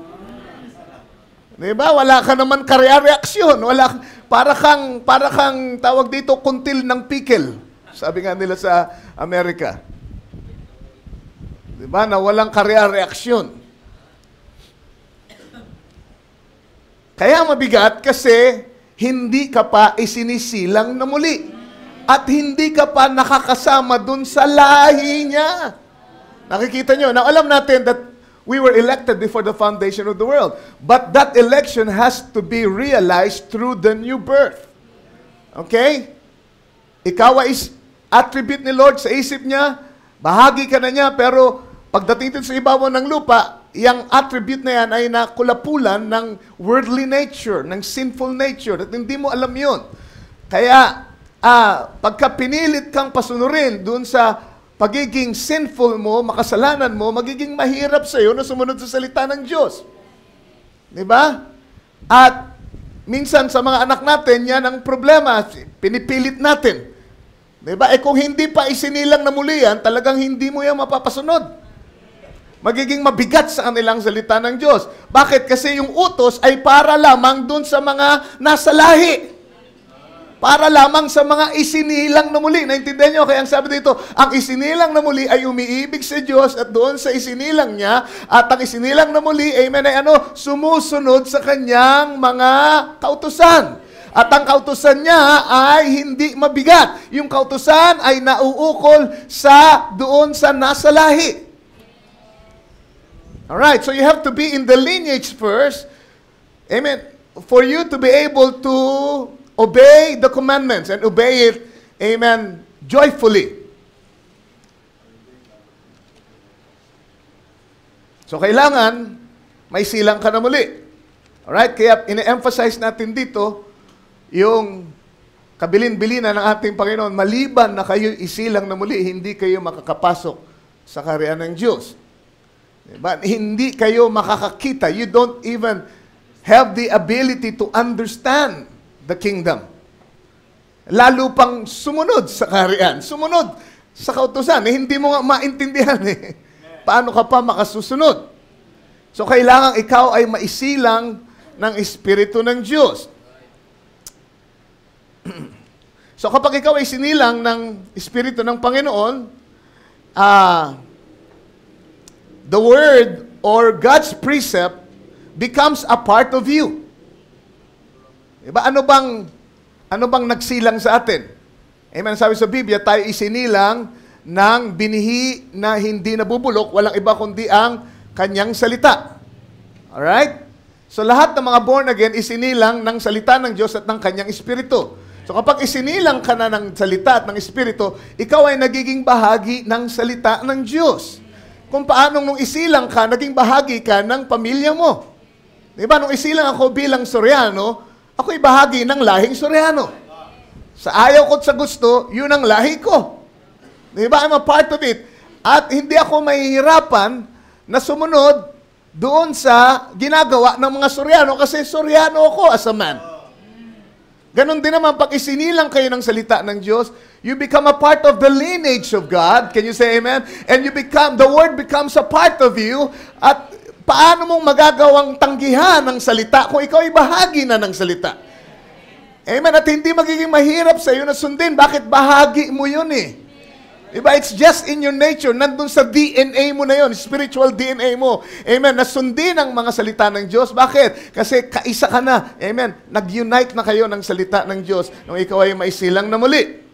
Diba? Wala ka naman karya-reaksyon. Para kang tawag dito, kuntil ng pickle. Sabi nga nila sa Amerika. Diba? Na walang karya-reaksyon. Kaya mabigat kasi hindi ka pa isinisilang na muli. At hindi ka pa nakakasama dun sa lahi niya. Nakikita nyo? Now, alam natin that we were elected before the foundation of the world. But that election has to be realized through the new birth. Okay? Ikaw ay attribute ni Lord sa isip niya, bahagi ka na niya, pero pagdating sa ibabaw ng lupa, yung attribute na yan ay nakulapulan ng worldly nature, ng sinful nature, at hindi mo alam yun. Kaya, pagka pinilit kang pasunurin dun sa pagiging sinful mo, makasalanan mo, magiging mahirap sa iyo na sumunod sa salita ng Diyos. Diba? At minsan sa mga anak natin, yan ang problema. Pinipilit natin. Diba? Kung hindi pa isinilang na muli yan, talagang hindi mo yan mapapasunod. Magiging mabigat sa kanilang salita ng Diyos. Bakit? Kasi yung utos ay para lamang dun sa mga nasa lahi. Para lamang sa mga isinilang na muli. Naintindihan nyo? Kaya ang sabi dito, ang isinilang na muli ay umiibig sa Diyos at doon sa isinilang niya, at ang isinilang na muli, amen, ay sumusunod sa kanyang mga kautusan. At ang kautusan niya ay hindi mabigat. Yung kautusan ay nauukol doon sa nasa lahi. Alright, so you have to be in the lineage first, amen, for you to be able to obey the commandments and obey it, amen, joyfully. So, kailangan may silang ka na muli. Alright? Kaya, ine-emphasize natin dito yung kabilin-bilinan ng ating Panginoon, maliban na kayo isilang na muli, hindi kayo makakapasok sa kaharian ng Diyos. Diba? Hindi kayo makakakita. You don't even have the ability to understand the kingdom. Lalo pang sumunod sa kaharian, sumunod sa kautusan. Hindi mo nga maintindihan paano ka pa makasusunod. So, kailangan ikaw ay maisilang ng Espiritu ng Diyos. So, kapag ikaw ay sinilang ng Espiritu ng Panginoon, the Word or God's precept becomes a part of you. Diba? Ano bang nagsilang sa atin? Amen. Sabi sa Biblia, tayo isinilang ng binihi na hindi nabubulok, walang iba kundi ang kanyang salita. Alright? So lahat ng mga born again, isinilang ng salita ng Diyos at ng kanyang Espiritu. So kapag isinilang ka na ng salita at ng Espiritu, ikaw ay nagiging bahagi ng salita ng Diyos. Kung paano nung isilang ka, naging bahagi ka ng pamilya mo. Diba? Nung isilang ako bilang Soriano, ako'y bahagi ng lahing Soriano. Sa ayaw ko at sa gusto, yun ang lahi ko. Diba? I'm a part of it. At hindi ako mahihirapan na sumunod doon sa ginagawa ng mga Soriano kasi Soriano ako as a man. Ganon din naman, pag isinilang kayo ng salita ng Diyos, you become a part of the lineage of God. Can you say amen? And the Word becomes a part of you. At paano mong magagawang tanggihan ng salita kung ikaw ay bahagi na ng salita? Amen? At hindi magiging mahirap sa iyo na sundin. Bakit bahagi mo yun Diba? It's just in your nature. Nandun sa DNA mo na yun. Spiritual DNA mo. Amen? Nasundin ang mga salita ng Diyos. Bakit? Kasi kaisa ka na. Amen? Nag-unite na kayo ng salita ng Diyos nung ikaw ay maisilang na muli.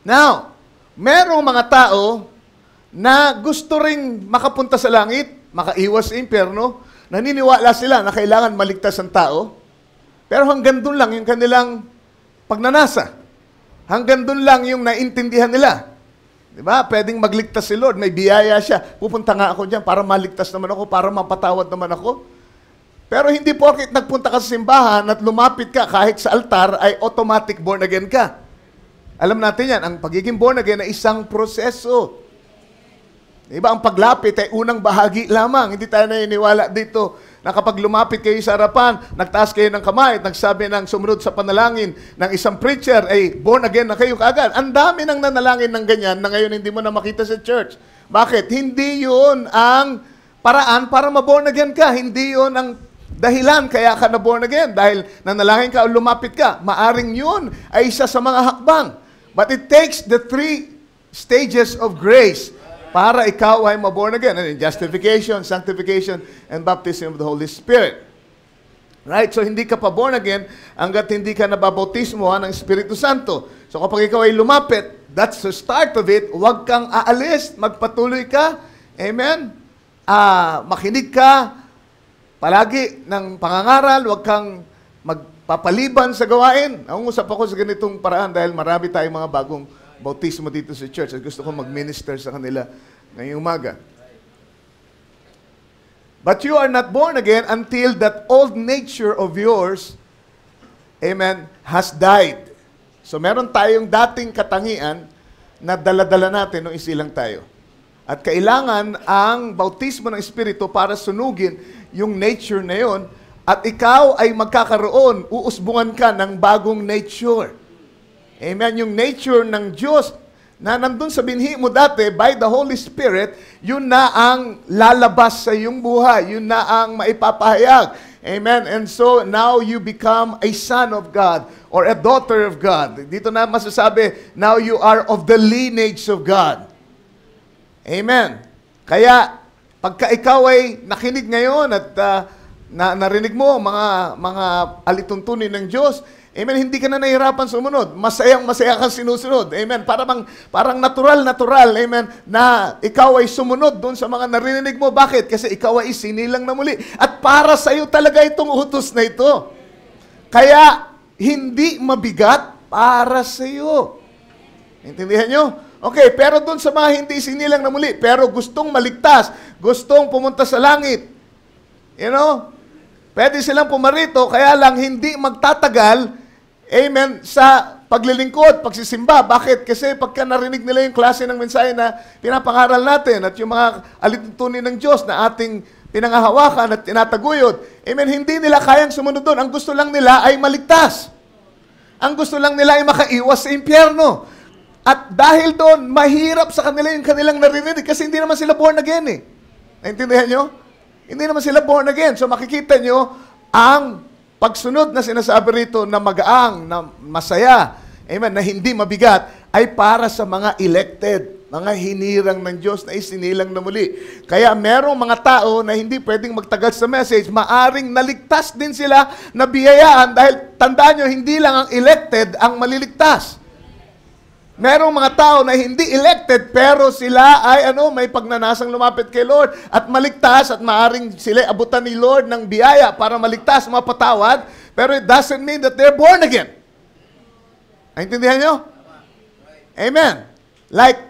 Now, merong mga tao na gusto ring makapunta sa langit, makaiwas sa impyerno, naniniwala sila na kailangan maligtas ang tao, pero hanggang doon lang yung kanilang pagnanasa. Hanggang doon lang yung naintindihan nila. Diba? Pwedeng magligtas si Lord, may biyaya siya. Pupunta nga ako dyan para maligtas naman ako, para mapatawad naman ako. Pero hindi porket nagpunta ka sa simbahan at lumapit ka kahit sa altar ay automatic born again ka. Alam natin yan, ang pagiging born again ay isang proseso. Diba? Ang paglapit ay unang bahagi lamang. Hindi tayo naniniwala dito na kapag lumapit kayo sa harapan, nagtaas kayo ng kamay at nagsabi ng sumunod sa panalangin ng isang preacher, ay born again na kayo kaagad. Ang dami ng nanalangin ng ganyan na ngayon hindi mo na makita sa church. Bakit? Hindi yun ang paraan para ma-born again ka. Hindi yun ang dahilan kaya ka na born again. Dahil nanalangin ka o lumapit ka. Maaring yun ay isa sa mga hakbang. But it takes the 3 stages of grace para ikaw ay ma-born again. Justification, sanctification, and baptism of the Holy Spirit. Right? So, hindi ka pa born again hanggat hindi ka nababautismohan ng Espiritu Santo. So, kapag ikaw ay lumapit, that's the start of it. Huwag kang aalis. Magpatuloy ka. Amen? Makinig ka palagi ng pangangaral. Huwag kang magpapaliban sa gawain. Nangungusap ako sa ganitong paraan dahil marami tayong mga bagong bautismo dito sa church at gusto ko mag-minister sa kanila ngayong umaga. But you are not born again until that old nature of yours, amen, has died. So meron tayong dating katangian na dala-dala natin nung isilang tayo. At kailangan ang bautismo ng Espiritu para sunugin yung nature na yon at ikaw ay magkakaroon, uusbungan ka ng bagong nature. Amen. Yung nature ng Diyos na nandun sa binhi mo dati by the Holy Spirit, yun na ang lalabas sa iyong buhay. Yun na ang maipapahayag. Amen. And so, now you become a son of God or a daughter of God. Dito na masasabi, now you are of the lineage of God. Amen. Kaya, pagka ikaw ay nakinig ngayon at narinig mo mga alituntunin ng Diyos, amen, hindi ka na nahihirapan sumunod. Masayang-masaya kang sinusunod. Amen. Parang natural, amen, na ikaw ay sumunod doon sa mga narinig mo. Bakit? Kasi ikaw ay sinilang na muli. At para sa iyo talaga itong utos na ito. Kaya, hindi mabigat para sa iyo. Intindihan nyo? Okay, pero doon sa mga hindi sinilang na muli, pero gustong maligtas, gustong pumunta sa langit, you know, pwede silang pumarito, kaya lang hindi magtatagal, amen, sa paglilingkod, pagsisimba. Bakit? Kasi pagka narinig nila yung klase ng mensahe na pinapangaral natin at yung mga alituntunin ng Diyos na ating pinangahawakan at tinataguyod, amen, hindi nila kayang sumunod doon. Ang gusto lang nila ay maligtas. Ang gusto lang nila ay makaiwas sa impyerno. At dahil doon, mahirap sa kanila yung kanilang narinig kasi hindi naman sila born again eh. Naintindihan nyo? Hindi naman sila born again. So makikita nyo ang pagsunod na sinasabi rito na magaang, na masaya, amen, na hindi mabigat, ay para sa mga elected, mga hinirang ng Diyos na isinilang na muli. Kaya merong mga tao na hindi pwedeng magtagal sa message, maaring naligtas din sila na biyayaan dahil tandaan nyo, hindi lang ang elected ang maliligtas. Merong mga tao na hindi elected pero sila ay may pagnanasang lumapit kay Lord at maligtas at maaring sila abutan ni Lord ng biyaya para maligtas, mapatawad, pero it doesn't mean that they're born again. Naintindihan nyo? Amen. Like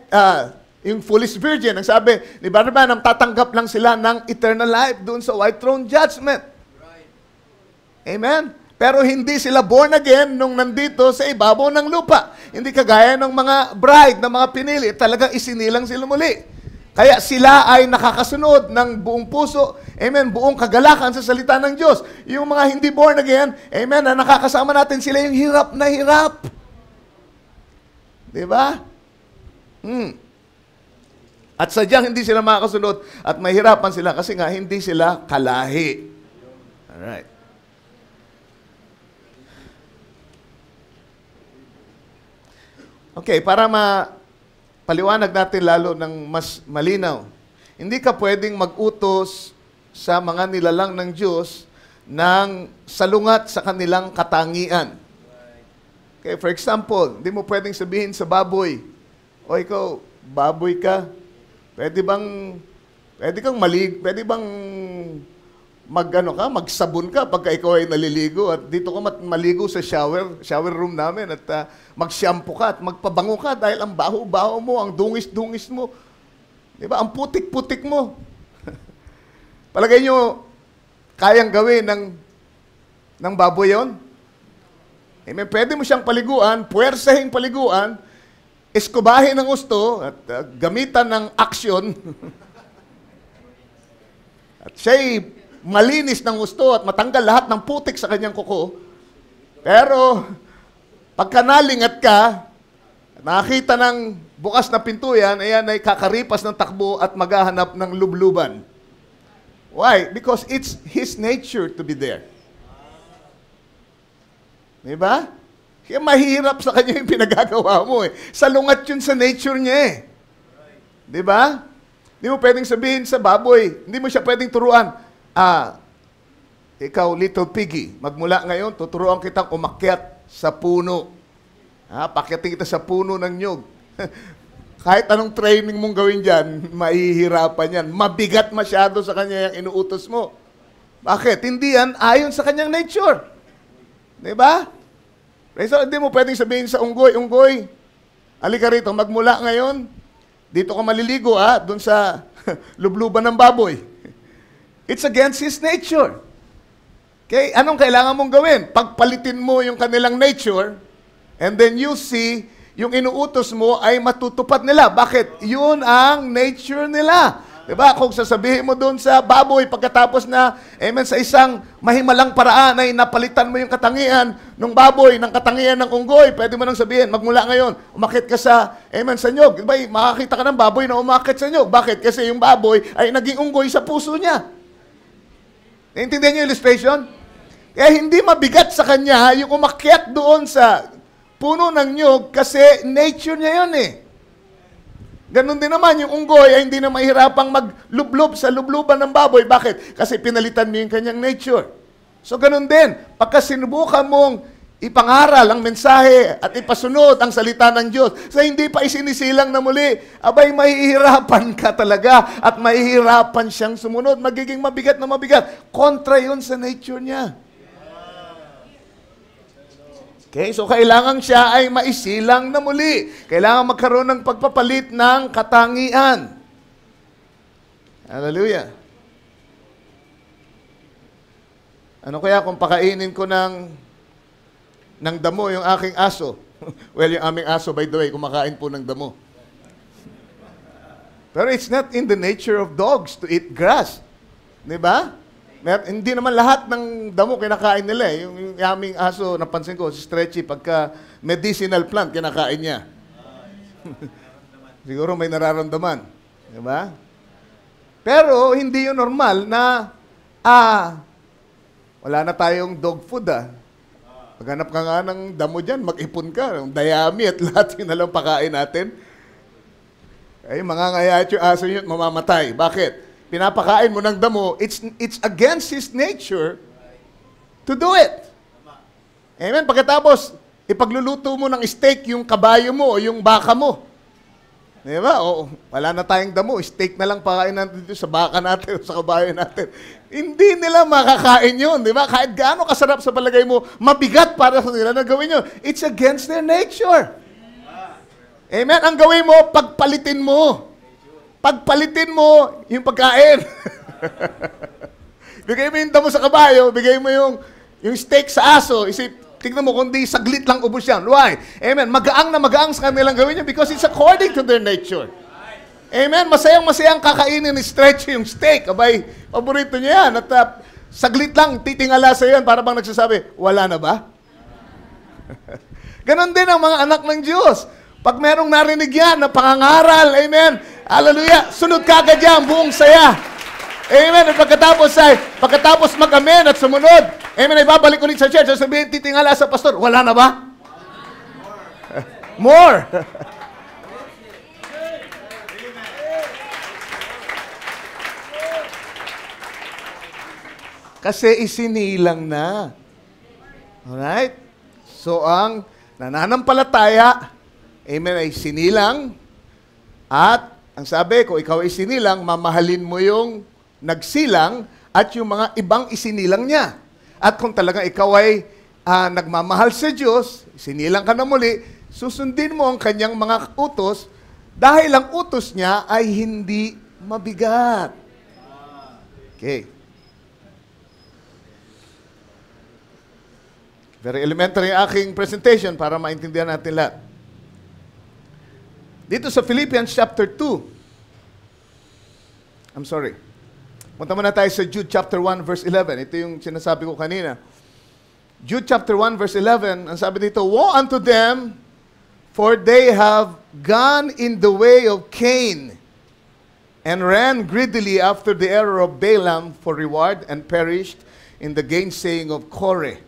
yung foolish virgin, ang sabi ni Barnabas, tatanggap lang sila ng eternal life doon sa white throne judgment. Amen. Pero hindi sila born again nung nandito sa ibabaw ng lupa. Hindi kagaya ng mga bride, ng mga pinili. Talagang isinilang sila muli. Kaya sila ay nakakasunod ng buong puso, amen, buong kagalakan sa salita ng Diyos. Yung mga hindi born again, amen, na nakakasama natin sila yung hirap na hirap. Diba? At sadyang hindi sila makakasunod at mahirapan sila kasi nga hindi sila kalahi. Alright. Okay, para paliwanag natin lalo ng mas malinaw. Hindi ka pwedeng mag-utos sa mga nilalang ng Diyos ng salungat sa kanilang katangian. Okay, for example, hindi mo pwedeng sabihin sa baboy, o ikaw, baboy ka, pwede bang magsabon ka pagka ikaw ay naliligo at dito ka maligo sa shower room namin at mag-shampoo ka at magpabango ka dahil ang baho-baho mo, ang dungis-dungis mo, di ba? Ang putik-putik mo. Palagay nyo, kayang gawin ng baboy yun? Amen. Pwede mo siyang paliguan, puwersahing paliguan, eskubahin ng gusto at gamitan ng aksyon. At siya'y malinis ng gusto at matanggal lahat ng putik sa kanyang kuko. Pero, pagka nalingat ka, nakakita ng bukas na pintuyan, ayan ay kakaripas ng takbo at maghahanap ng lubluban. Why? Because it's his nature to be there. Diba? Kaya mahirap sa kanya yung pinagagawa mo eh. Salungat yun sa nature niya eh. Diba? Hindi mo pwedeng sabihin sa baboy, hindi mo siya pwedeng turuan, ikaw, little piggy, magmula ngayon, tuturuan kitang umakyat sa puno. Pakyatin kita sa puno ng nyug. Kahit anong training mong gawin dyan, mahihirapan yan. Mabigat masyado sa kanya yung inuutos mo. Bakit? Hindi yan ayon sa kanyang nature. Diba? So, hindi mo pwedeng sabihin sa unggoy, halika rito, magmula ngayon, dito ka maliligo, doon sa lubluban ng baboy. It's against his nature. Okay? Anong kailangan mong gawin? Pagpalitin mo yung kanilang nature, and then you see, yung inuutos mo ay matutupad nila. Bakit? Yun ang nature nila. Diba? Kung sasabihin mo doon sa baboy, pagkatapos na, sa isang mahimalang paraan ay napalitan mo yung katangian ng baboy, ng katangian ng unggoy, pwede mo nang sabihin, magmula ngayon, umakit ka sa nyog. Diba? Makakita ka ng baboy na umakit sa nyog. Bakit? Kasi yung baboy ay naging unggoy sa puso niya. Naintindihan niyo yung illustration? Kaya hindi mabigat sa kanya yung umakyat doon sa puno ng nyog kasi nature niya yun eh. Ganon din naman, yung unggoy ay hindi na mahirapang maglublob sa lubluban ng baboy. Bakit? Kasi pinalitan mo yung kanyang nature. So ganon din, pagka sinubukan mong ipangaral ang mensahe at ipasunod ang salita ng Diyos, sa hindi pa isinisilang na muli, abay mahihirapan ka talaga at mahihirapan siyang sumunod. Magiging mabigat na mabigat. Kontra yun sa nature niya. Okay, so kailangan siya ay maisilang na muli. Kailangan magkaroon ng pagpapalit ng katangian. Hallelujah. Ano kaya kung pakainin ko ng damo yung aking aso? Well, yung aming aso, by the way, kumakain po ng damo. Pero it's not in the nature of dogs to eat grass. Diba? Hindi naman lahat ng damo kinakain nila. Yung aming aso, napansin ko, si Stretchy, pagka medicinal plant, kinakain niya. Siguro may nararamdaman. Diba? Pero, hindi yun normal na, wala na tayong dog food, Paghanap ka nga ng damo dyan, mag-ipon ka. Dayami at lahat yun na lang pakain natin. Ay, mangangayat yung aso yun, mamamatay. Bakit? Pinapakain mo ng damo, it's against his nature to do it. Amen? Pagkatapos, ipagluluto mo ng steak yung kabayo mo o yung baka mo. Di ba? O, wala na tayong damo, steak na lang pakain natin dito sa baka natin o sa kabayo natin. Hindi nila makakain yun, di ba? Kahit gaano kasarap sa palagay mo, mabigat para sa nila na gawin yun. It's against their nature. Amen? Ang gawin mo, pagpalitin mo. Pagpalitin mo yung pagkain. Bigay mo yung damo sa kabayo, bigay mo yung steak sa aso. Tignan mo, kundi saglit lang ubos yan. Why? Amen. Magaang na magaang sa kanilang gawin yan because it's according to their nature. Amen. Masayang-masayang kakainin ni Stretch yung steak. Abay, paborito niya yan. At saglit lang, titingala sa yan para bang nagsasabi, wala na ba? Ganon din ang mga anak ng Diyos. Pag merong narinig yan na pangangaral, amen, hallelujah, sunod kagad yan, buong saya. Amen. At pagkatapos mag-amen at sumunod, amen, ay babalik ulit sa church. Sabihin, titingala sa pastor, wala na ba? More. Kasi isinilang na. Alright? So, ang nananampalataya, amen, ay sinilang. At ang sabi ko, ikaw ay sinilang, mamahalin mo yung nagsilang at yung mga ibang isinilang niya. At kung talagang ikaw ay nagmamahal sa Diyos, sinilang ka na muli, susundin mo ang kanyang mga utos dahil ang utos niya ay hindi mabigat. Okay. Very elementary aking presentation para maintindihan natin lahat. Dito sa Philippians chapter 2. I'm sorry. Punta muna tayo sa Jude chapter 1 verse 11. Ito yung sinasabi ko kanina. Jude chapter 1 verse 11, ang sabi dito, "Woe unto them, for they have gone in the way of Cain, and ran greedily after the error of Balaam for reward, and perished in the gainsaying of Korah."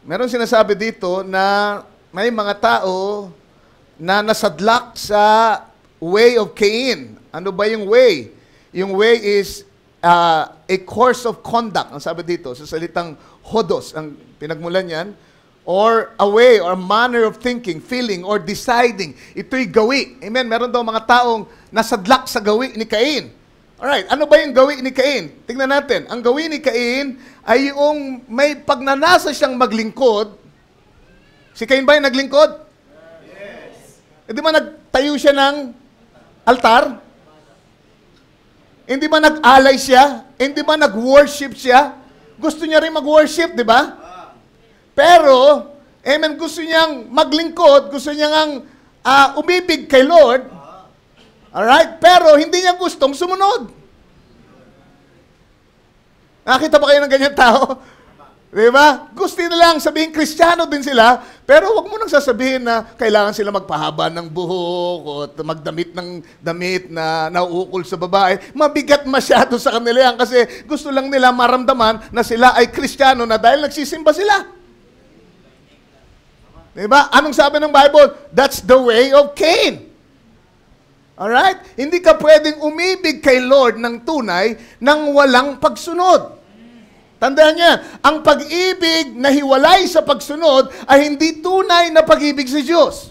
Meron sinasabi dito na may mga tao na nasadlak sa way of Cain. Ano ba yung way? Yung way is a course of conduct. Ang sabi dito, sa salitang hodos, ang pinagmulan yan, or a way or a manner of thinking, feeling, or deciding. Ito'y gawi. Amen? Meron daw mga taong nasadlak sa gawi ni Cain. Alright, ano ba yung gawi ni Cain? Tingnan natin. Ang gawi ni Cain ay yung may pagnanasa siyang maglingkod. Si Cain ba yung naglingkod? Yes. Hindi ba nagtayo siya ng altar? Hindi ba nag-alay siya? Hindi ba nag-worship siya? Gusto niya rin mag-worship, di ba? Pero, amen, gusto niyang maglingkod, gusto niyang umibig kay Lord. Alright? Pero hindi niya gustong sumunod. Nakita ba kayo ng ganyan tao? Di ba? Gusto nila lang sabihin, Kristiyano din sila, pero wag mo nang sasabihin na kailangan sila magpahaba ng buhok o magdamit ng damit na nauukol sa babae. Mabigat masyado sa kanila yan kasi gusto lang nila maramdaman na sila ay Kristiyano na dahil nagsisimba sila. Di ba? Anong sabi ng Bible? That's the way of Cain. Alright? Hindi ka pwedeng umibig kay Lord ng tunay nang walang pagsunod. Tandaan niya, ang pag-ibig na hiwalay sa pagsunod ay hindi tunay na pag-ibig sa Diyos.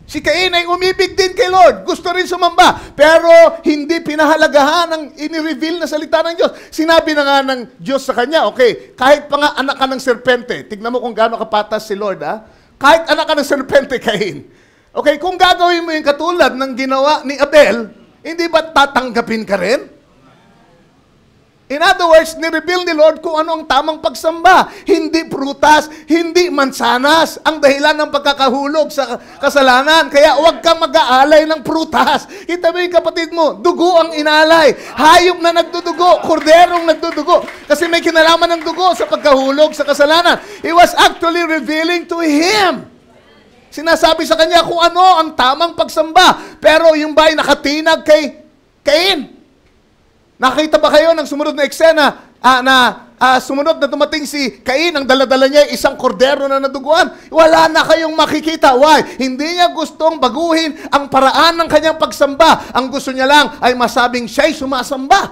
Si Cain ay umibig din kay Lord. Gusto rin sumamba. Pero hindi pinahalagahan ang ini-reveal na salita ng Diyos. Sinabi na nga ng Diyos sa kanya, okay, kahit pa nga anak ka ng serpente, tignan mo kung gaano kapatas si Lord, ha? Kahit anak ka ng serpente, Cain. Okay, kung gagawin mo yung katulad ng ginawa ni Abel, hindi ba tatanggapin ka rin? In other words, ni-reveal ni Lord kung ano ang tamang pagsamba. Hindi prutas, hindi mansanas ang dahilan ng pagkakahulog sa kasalanan. Kaya huwag kang mag-aalay ng prutas. Kita mo yung kapatid mo, dugo ang inalay. Hayop na nagdudugo, korderong nagdudugo. Kasi may kinalaman ng dugo sa pagkahulog sa kasalanan. It was actually revealing to him. Sinasabi sa kanya kung ano ang tamang pagsamba. Pero yung ba'y nakatinag kay Cain? Nakita ba kayo ng sumunod na eksena sumunod na dumating si Cain, ang daladala niya isang kordero na naduguan? Wala na kayong makikita. Why? Hindi niya gustong baguhin ang paraan ng kanyang pagsamba. Ang gusto niya lang ay masabing siya'y sumasamba.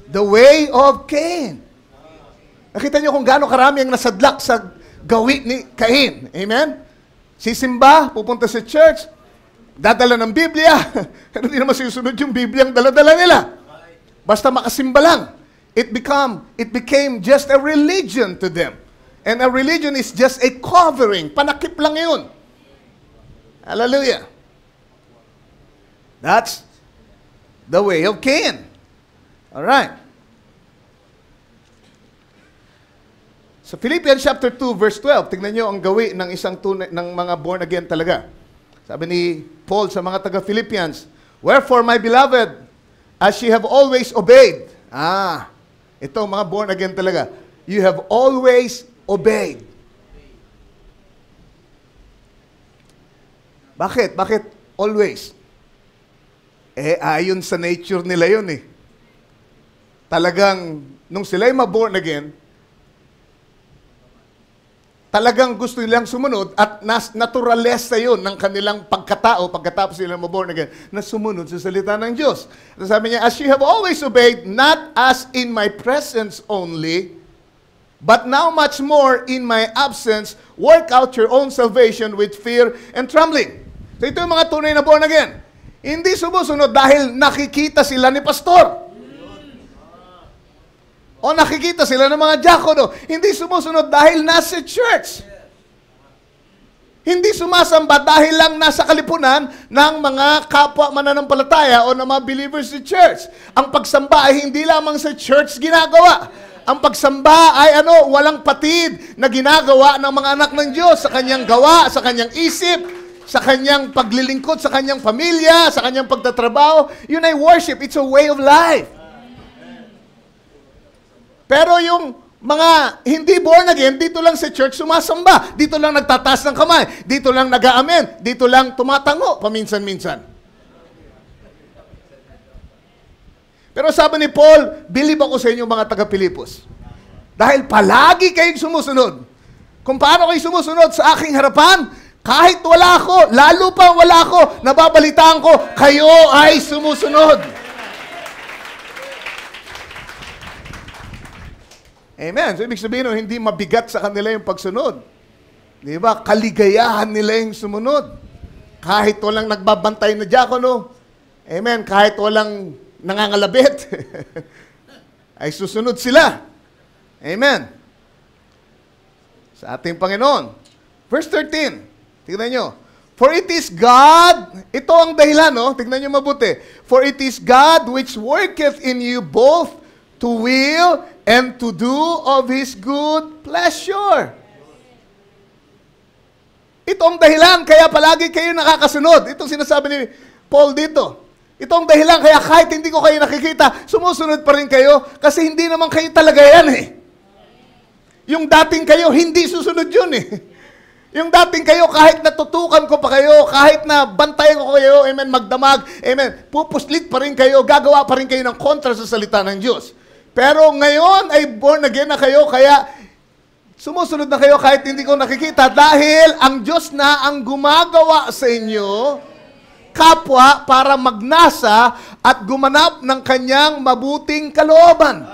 The way of Cain. Nakita niyo kung gaano karami ang nasadlak sa gawi ni Cain. Amen? Sisimba, pupunta sa church, dadala ng Biblia, pero hindi naman susunod yung Biblia ang daladala nila. Basta makasimba lang. It became just a religion to them. And a religion is just a covering. Panakip lang yun. Hallelujah. That's the way of Cain. Alright. Sa Philippians chapter 2 verse 12, tingnan nyo ang gawi ng isang tunay ng mga born again talaga. Sabi ni Paul sa mga taga-Philippians, "Wherefore, my beloved, as ye have always obeyed." Ito, mga born again talaga. You have always obeyed. Bakit? Bakit always? Ayon sa nature nila yun eh. Talagang, nung sila'y ma-born again, talagang gusto nilang sumunod at naturalesa yun ng kanilang pagkatao pagkatapos sila maborn again na sumunod sa salita ng Diyos. At sabi niya, as you have always obeyed, not as in my presence only, but now much more in my absence, work out your own salvation with fear and trembling. So ito yung mga tunay na born again. Hindi sumusunod dahil nakikita sila ni pastor. O nakikita sila ng mga diakono. Hindi sumusunod dahil nasa church. Hindi sumasamba dahil lang nasa kalipunan ng mga kapwa mananampalataya o ng mga believers sa church. Ang pagsamba ay hindi lamang sa church ginagawa. Ang pagsamba ay walang patid na ginagawa ng mga anak ng Diyos sa kanyang gawa, sa kanyang isip, sa kanyang paglilingkod, sa kanyang pamilya, sa kanyang pagtatrabaho. Yun ay worship. It's a way of life. Pero yung mga hindi born again, dito lang sa church sumasamba. Dito lang nagtataas ng kamay. Dito lang nag-aamen. Dito lang tumatango paminsan-minsan. Pero sabi ni Paul, believe ako sa inyo mga taga-Pilipos. Dahil palagi kayong sumusunod. Kung paano kayo sumusunod sa aking harapan, kahit wala ako, lalo pa wala ako, nababalitaan ko, kayo ay sumusunod. Amen. So, ibig sabihin, hindi mabigat sa kanila yung pagsunod. Di ba? Kaligayahan nila yung sumunod. Kahit walang nagbabantay na diakono. Amen. Kahit walang nangangalabit. ay susunod sila. Amen. Sa ating Panginoon. Verse 13. Tignan nyo. For it is God, ito ang dahilan, no? Tignan nyo mabuti. For it is God which worketh in you both to will and to do of His good pleasure. Ito ang dahilan, kaya palagi kayo nakakasunod. Itong sinasabi ni Paul dito. Ito ang dahilan, kaya kahit hindi ko kayo nakikita, sumusunod pa rin kayo, kasi hindi naman kayo talaga yan eh. Yung dating kayo, hindi susunod yun eh. Yung dating kayo, kahit natutukan ko pa kayo, kahit na bantayan ko kayo, amen, magdamag, amen, pupuslit pa rin kayo, gagawa pa rin kayo ng kontra sa salita ng Diyos. Pero ngayon ay born again na kayo, kaya sumusunod na kayo kahit hindi ko nakikita dahil ang Diyos na ang gumagawa sa inyo, kapwa para magnasa at gumanap ng kanyang mabuting kalooban.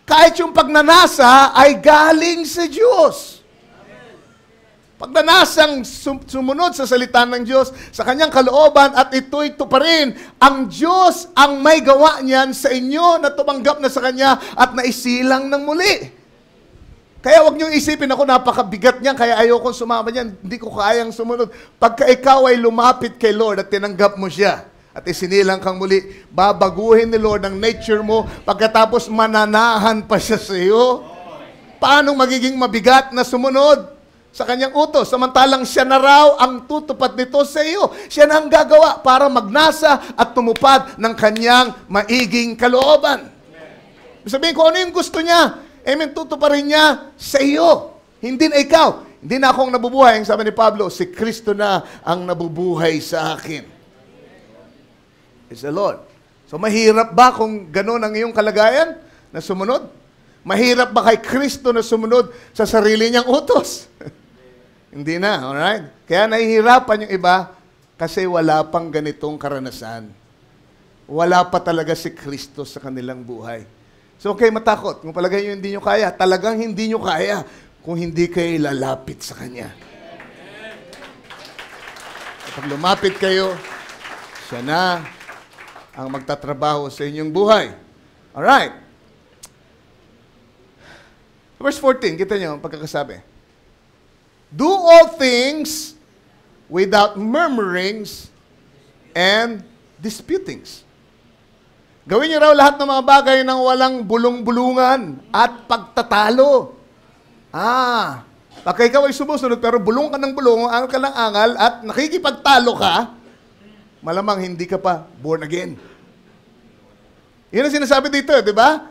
Kahit yung pagnanasa ay galing sa Diyos. Pagnanasang sumunod sa salita ng Diyos, sa kanyang kalooban, at ito pa rin, ang Diyos ang may gawa niyan sa inyo na tumanggap na sa Kanya at naisilang ng muli. Kaya wag niyong isipin ako, napakabigat niyan, kaya ayokong sumama niyan, hindi ko kayang sumunod. Pagka ikaw ay lumapit kay Lord at tinanggap mo siya, at isinilang kang muli, babaguhin ni Lord ang nature mo, pagkatapos mananahan pa siya sa iyo. Paano magiging mabigat na sumunod sa kanyang utos, samantalang siya na raw ang tutupad nito sa iyo. Siya na ang gagawa para magnasa at tumupad ng kanyang maiging kalooban. Sabihin ko, ano yung gusto niya? Amen, tutuparin niya sa iyo. Hindi na ikaw. Hindi na akong nabubuhay. Ang sabi ni Pablo, si Kristo na ang nabubuhay sa akin. It's the Lord. So mahirap ba kung gano'n ang iyong kalagayan na sumunod? Mahirap ba kay Kristo na sumunod sa sarili niyang utos? Hindi na, alright? Kaya nahihirapan yung iba kasi wala pang ganitong karanasan. Wala pa talaga si Kristo sa kanilang buhay. So, okay, matakot. Kung palagay nyo hindi nyo kaya, talagang hindi nyo kaya kung hindi kayo lalapit sa Kanya. Kapag lumapit kayo, siya na ang magtatrabaho sa inyong buhay. Alright. Verse 14, kita nyo ang pagkakasabi. Do all things without murmurings and disputings. Gawin niyo raw lahat ng mga bagay ng walang bulong-bulungan at pagtatalo. Baka ikaw ay sumusunod pero bulong ka ng bulong, angal ka ng angal at nakikipagtalo ka, malamang hindi ka pa born again. Yun ang sinasabi dito, di ba?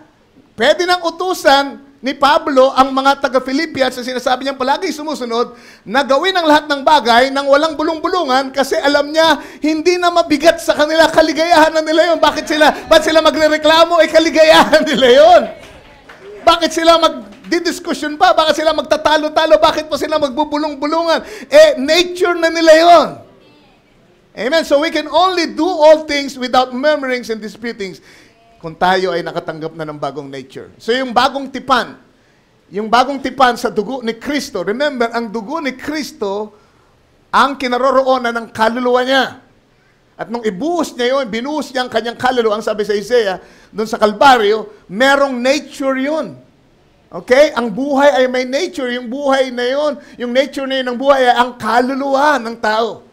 Pwede nang utusan ni Pablo ang mga taga-Philippians sa sinasabi niyang palagi sumusunod na gawin ang lahat ng bagay nang walang bulong-bulungan kasi alam niya hindi na mabigat sa kanila, kaligayahan na nila yun. Ba't sila magrereklamo? Kaligayahan nila yun. Bakit sila magdidiskusyon pa? Bakit sila magtatalo-talo? Bakit pa sila magbubulong-bulungan? Nature na nila yon. Amen? So we can only do all things without murmurings and disputings kung tayo ay nakatanggap na ng bagong nature. So yung bagong tipan sa dugo ni Kristo, remember, ang dugo ni Kristo, ang kinaroroonan ng kaluluwa niya. At nung ibuhos niya yun, binuhos niya ang kanyang kaluluwa, ang sabi sa Isaiah, doon sa Kalbaryo, merong nature yun. Okay? Ang buhay ay may nature. Yung buhay na yun, yung nature na yun ng buhay ay ang kaluluwa ng tao.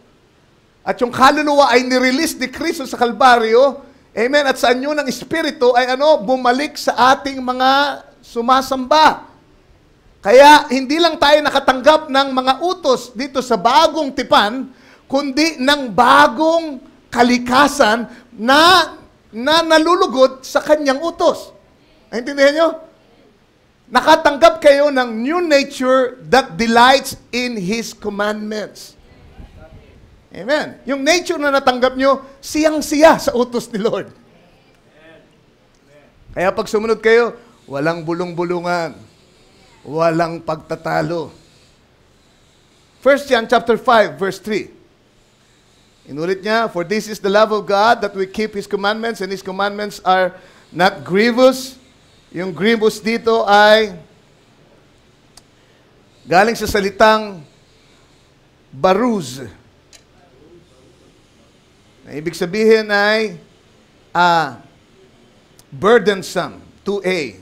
At yung kaluluwa ay nirelease ni Kristo sa Kalbaryo. Amen? At sa anyo ng Espiritu ay bumalik sa ating mga sumasamba. Kaya hindi lang tayo nakatanggap ng mga utos dito sa bagong tipan, kundi ng bagong kalikasan na nalulugod sa kanyang utos. Naintindihan nyo? Nakatanggap kayo ng new nature that delights in His commandments. Amen. Yung nature na natanggap nyo, siyang-siya sa utos ni Lord. Kaya pag sumunod kayo, walang bulong-bulungan, walang pagtatalo. 1 John chapter 5, verse 3. Inulit niya, for this is the love of God, that we keep His commandments, and His commandments are not grievous. Yung grievous dito ay galing sa salitang baruz. Na ibig sabihin ay burdensome, 2A.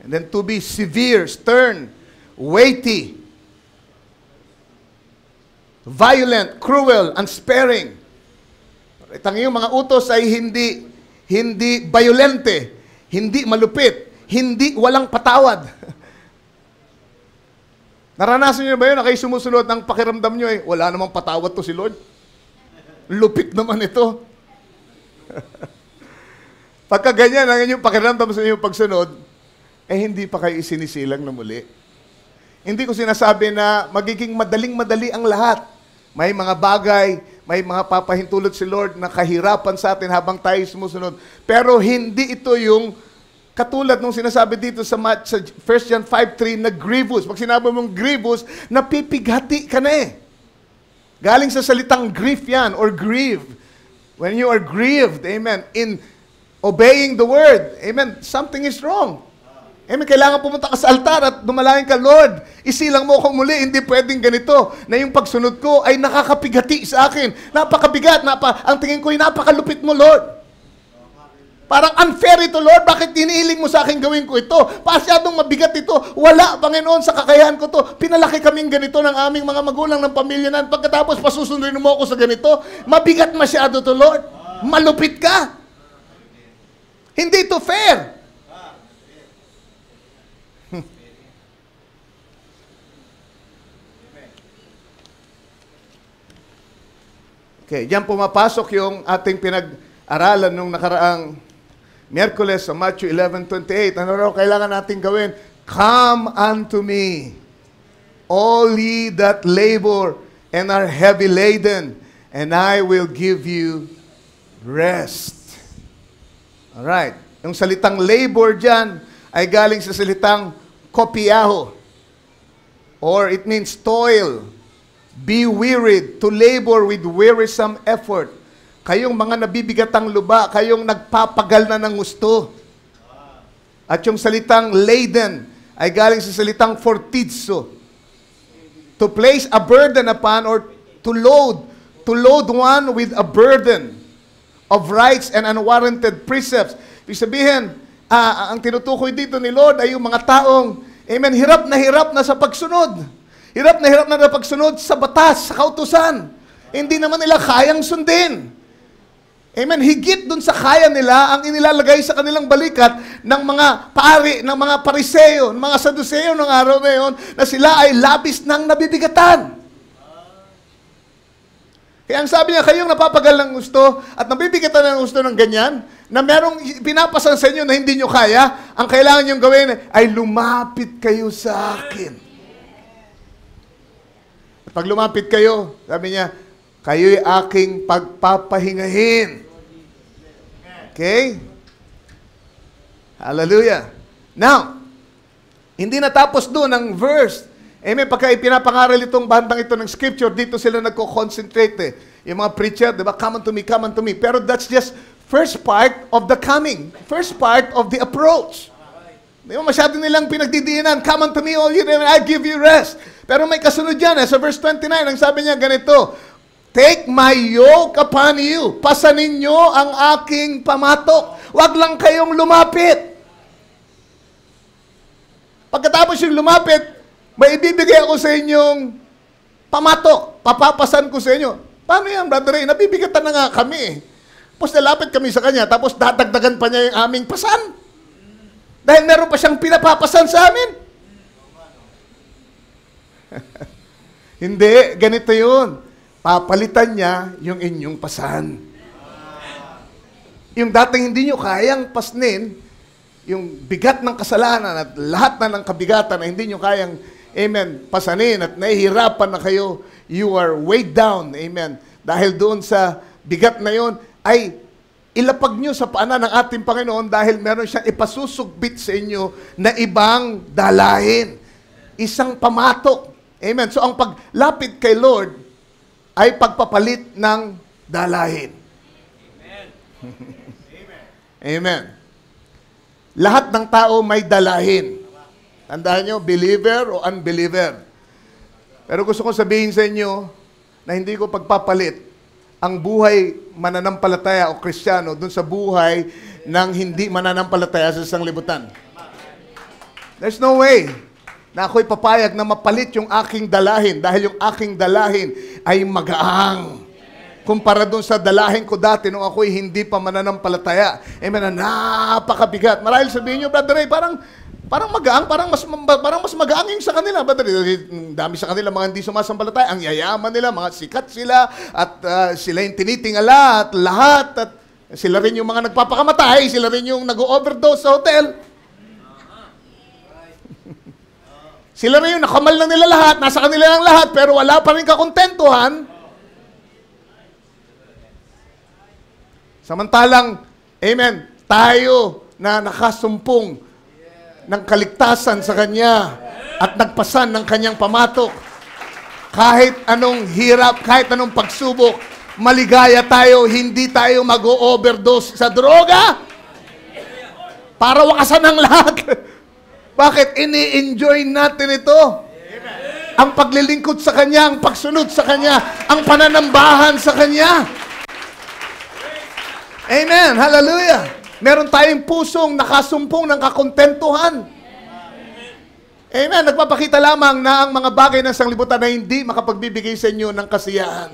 And then 2B, severe, stern, weighty, violent, cruel, unsparing. Ang iyong mga utos ay hindi violente, hindi malupit, hindi walang patawad. Naranasan niyo ba yun na kayo sumusunod ng pakiramdam niyo wala namang patawad to si Lord? Lupit naman ito. Pagka ganyan ang inyong pakiramdam sa inyong pagsunod, hindi pa kayo isinisilang na muli. Hindi ko sinasabi na magiging madaling-madali ang lahat. May mga bagay, may mga papahintulot si Lord na kahirapan sa atin habang tayo sumusunod. Pero hindi ito yung katulad nung sinasabi dito sa 1 John 5:3 na grievous. Pag sinabi mong grievous, napipighati ka na Galing sa salitang grief yan, or grieve. When you are grieved, amen, in obeying the word, amen, something is wrong. Amen, kailangan pumunta ka sa altar at dumalangin ka, Lord, isilang mo ako muli, hindi pwedeng ganito, na yung pagsunod ko ay nakakapigati sa akin. Napakabigat, ang tingin ko ay napakalupit mo, Lord. Parang unfair ito, Lord. Bakit hinihiling mo sa akin gawin ko ito? Pasyadong mabigat ito. Wala, Panginoon, sa kakayahan ko to. Pinalaki kaming ganito ng aming mga magulang ng pamilya na pagkatapos pasusunduin mo ako sa ganito. Mabigat masyado to, Lord. Malupit ka. Hindi ito fair. Okay, diyan pumapasok yung ating pinag-aralan nung nakaraang Miyerkules sa Matthew 11:28. Ano raw kailangan natin gawin? Come unto me, all ye that labor and are heavy laden, and I will give you rest. Alright. Yung salitang labor dyan ay galing sa salitang kopiaho. Or it means toil, be wearied, to labor with wearisome effort. Kayong mga nabibigatang luba, kayong nagpapagal na ng gusto. At yung salitang laden ay galing sa salitang fortizzo. To place a burden upon, or to load one with a burden of rights and unwarranted precepts. Ibig sabihin, ang tinutukoy dito ni Lord ay yung mga taong, amen, hirap na sa pagsunod. Hirap na sa pagsunod sa batas, sa kautusan. Hindi naman nila kayang sundin. Amen. Higit dun sa kaya nila ang inilalagay sa kanilang balikat ng mga pari, ng mga pariseo, ng mga saduseo ng araw na yon, na sila ay labis ng nabibigatan. Kaya ang sabi niya, kayong napapagal ng gusto at nabibigatan ng gusto ng ganyan, na merong pinapasan sa inyo na hindi nyo kaya, ang kailangan nyo gawin ay lumapit kayo sa akin. At pag lumapit kayo, sabi niya, kayo'y aking pagpapahingahin. Okay? Hallelujah. Now, Hindi natapos doon ang verse. Amen. Pagka ipinapangaral itong bandang ito ng scripture, dito sila nagko-concentrate eh. Yung mga preacher, di ba? Come unto me, come unto me. Pero that's just first part of the coming. First part of the approach. Di ba? Masyado nilang pinagdidiinan. Come unto me, all you, and I give you rest. Pero may kasunod yan. Sa verse 29, ang sabi niya ganito, take my yoke upon you. Pasanin nyo ang aking pamatok. Huwag lang kayong lumapit. Pagkatapos yung lumapit, may ibibigay ako sa inyong pamatok. Papapasan ko sa inyo. Paano yan, Brother Ray? Nabibigatan na nga kami. Tapos nalapit kami sa kanya, tapos dadagdagan pa niya yung aming pasan. Dahil meron pa siyang pinapapasan sa amin. Hindi, ganito yun. Papalitan niya yung inyong pasan. Yung dating hindi nyo kayang pasnin, yung bigat ng kasalanan at lahat na ng kabigatan na hindi nyo kayang, amen, pasanin at nahihirapan na kayo, you are weighed down, amen. Dahil doon sa bigat na yon ay ilapag nyo sa paanan ng ating Panginoon dahil meron siyang ipasusugbit sa inyo na ibang dalahin. Isang pamatok. Amen. So ang paglapit kay Lord ay pagpapalit ng dalahin. Amen. Amen. Lahat ng tao may dalahin. Tandaan nyo, believer o unbeliever. Pero gusto ko sabihin sa inyo na hindi ko pagpapalit ang buhay mananampalataya o Kristiyano dun sa buhay ng hindi mananampalataya sa sanglibutan. There's no way na ako'y papayag na mapalit yung aking dalahin dahil yung aking dalahin ay magaang. Kumpara dun sa dalahin ko dati nung ako'y hindi pa mananampalataya. Amen, na napakabigat. Marahil sabihin nyo, Brother Ray, parang magaang, parang mas magaang yung sa kanila. Dami sa kanila mga hindi sumasampalataya. Ang yayaman nila, mga sikat sila, at sila yung tinitingala, at lahat, at sila rin yung mga nagpapakamatay, sila rin yung nag-overdose sa hotel. Sila rin yung nakamal na nila lahat, nasa kanila lang lahat, pero wala pa rin kakontentuhan. Samantalang, amen, tayo na nakasumpong ng kaligtasan sa Kanya at nagpasan ng Kanyang pamatok. Kahit anong hirap, kahit anong pagsubok, maligaya tayo, hindi tayo mag-overdose sa droga para wakasan ang lahat. Bakit? Ini-enjoy natin ito. Ang paglilingkod sa Kanya, ang pagsunod sa Kanya, ang pananambahan sa Kanya. Amen. Hallelujah. Meron tayong pusong nakasumpong ng kakontentuhan. Amen. Nagpapakita lamang na ang mga bagay ng sanglibutan na hindi makapagbibigay sa inyo ng kasiyahan.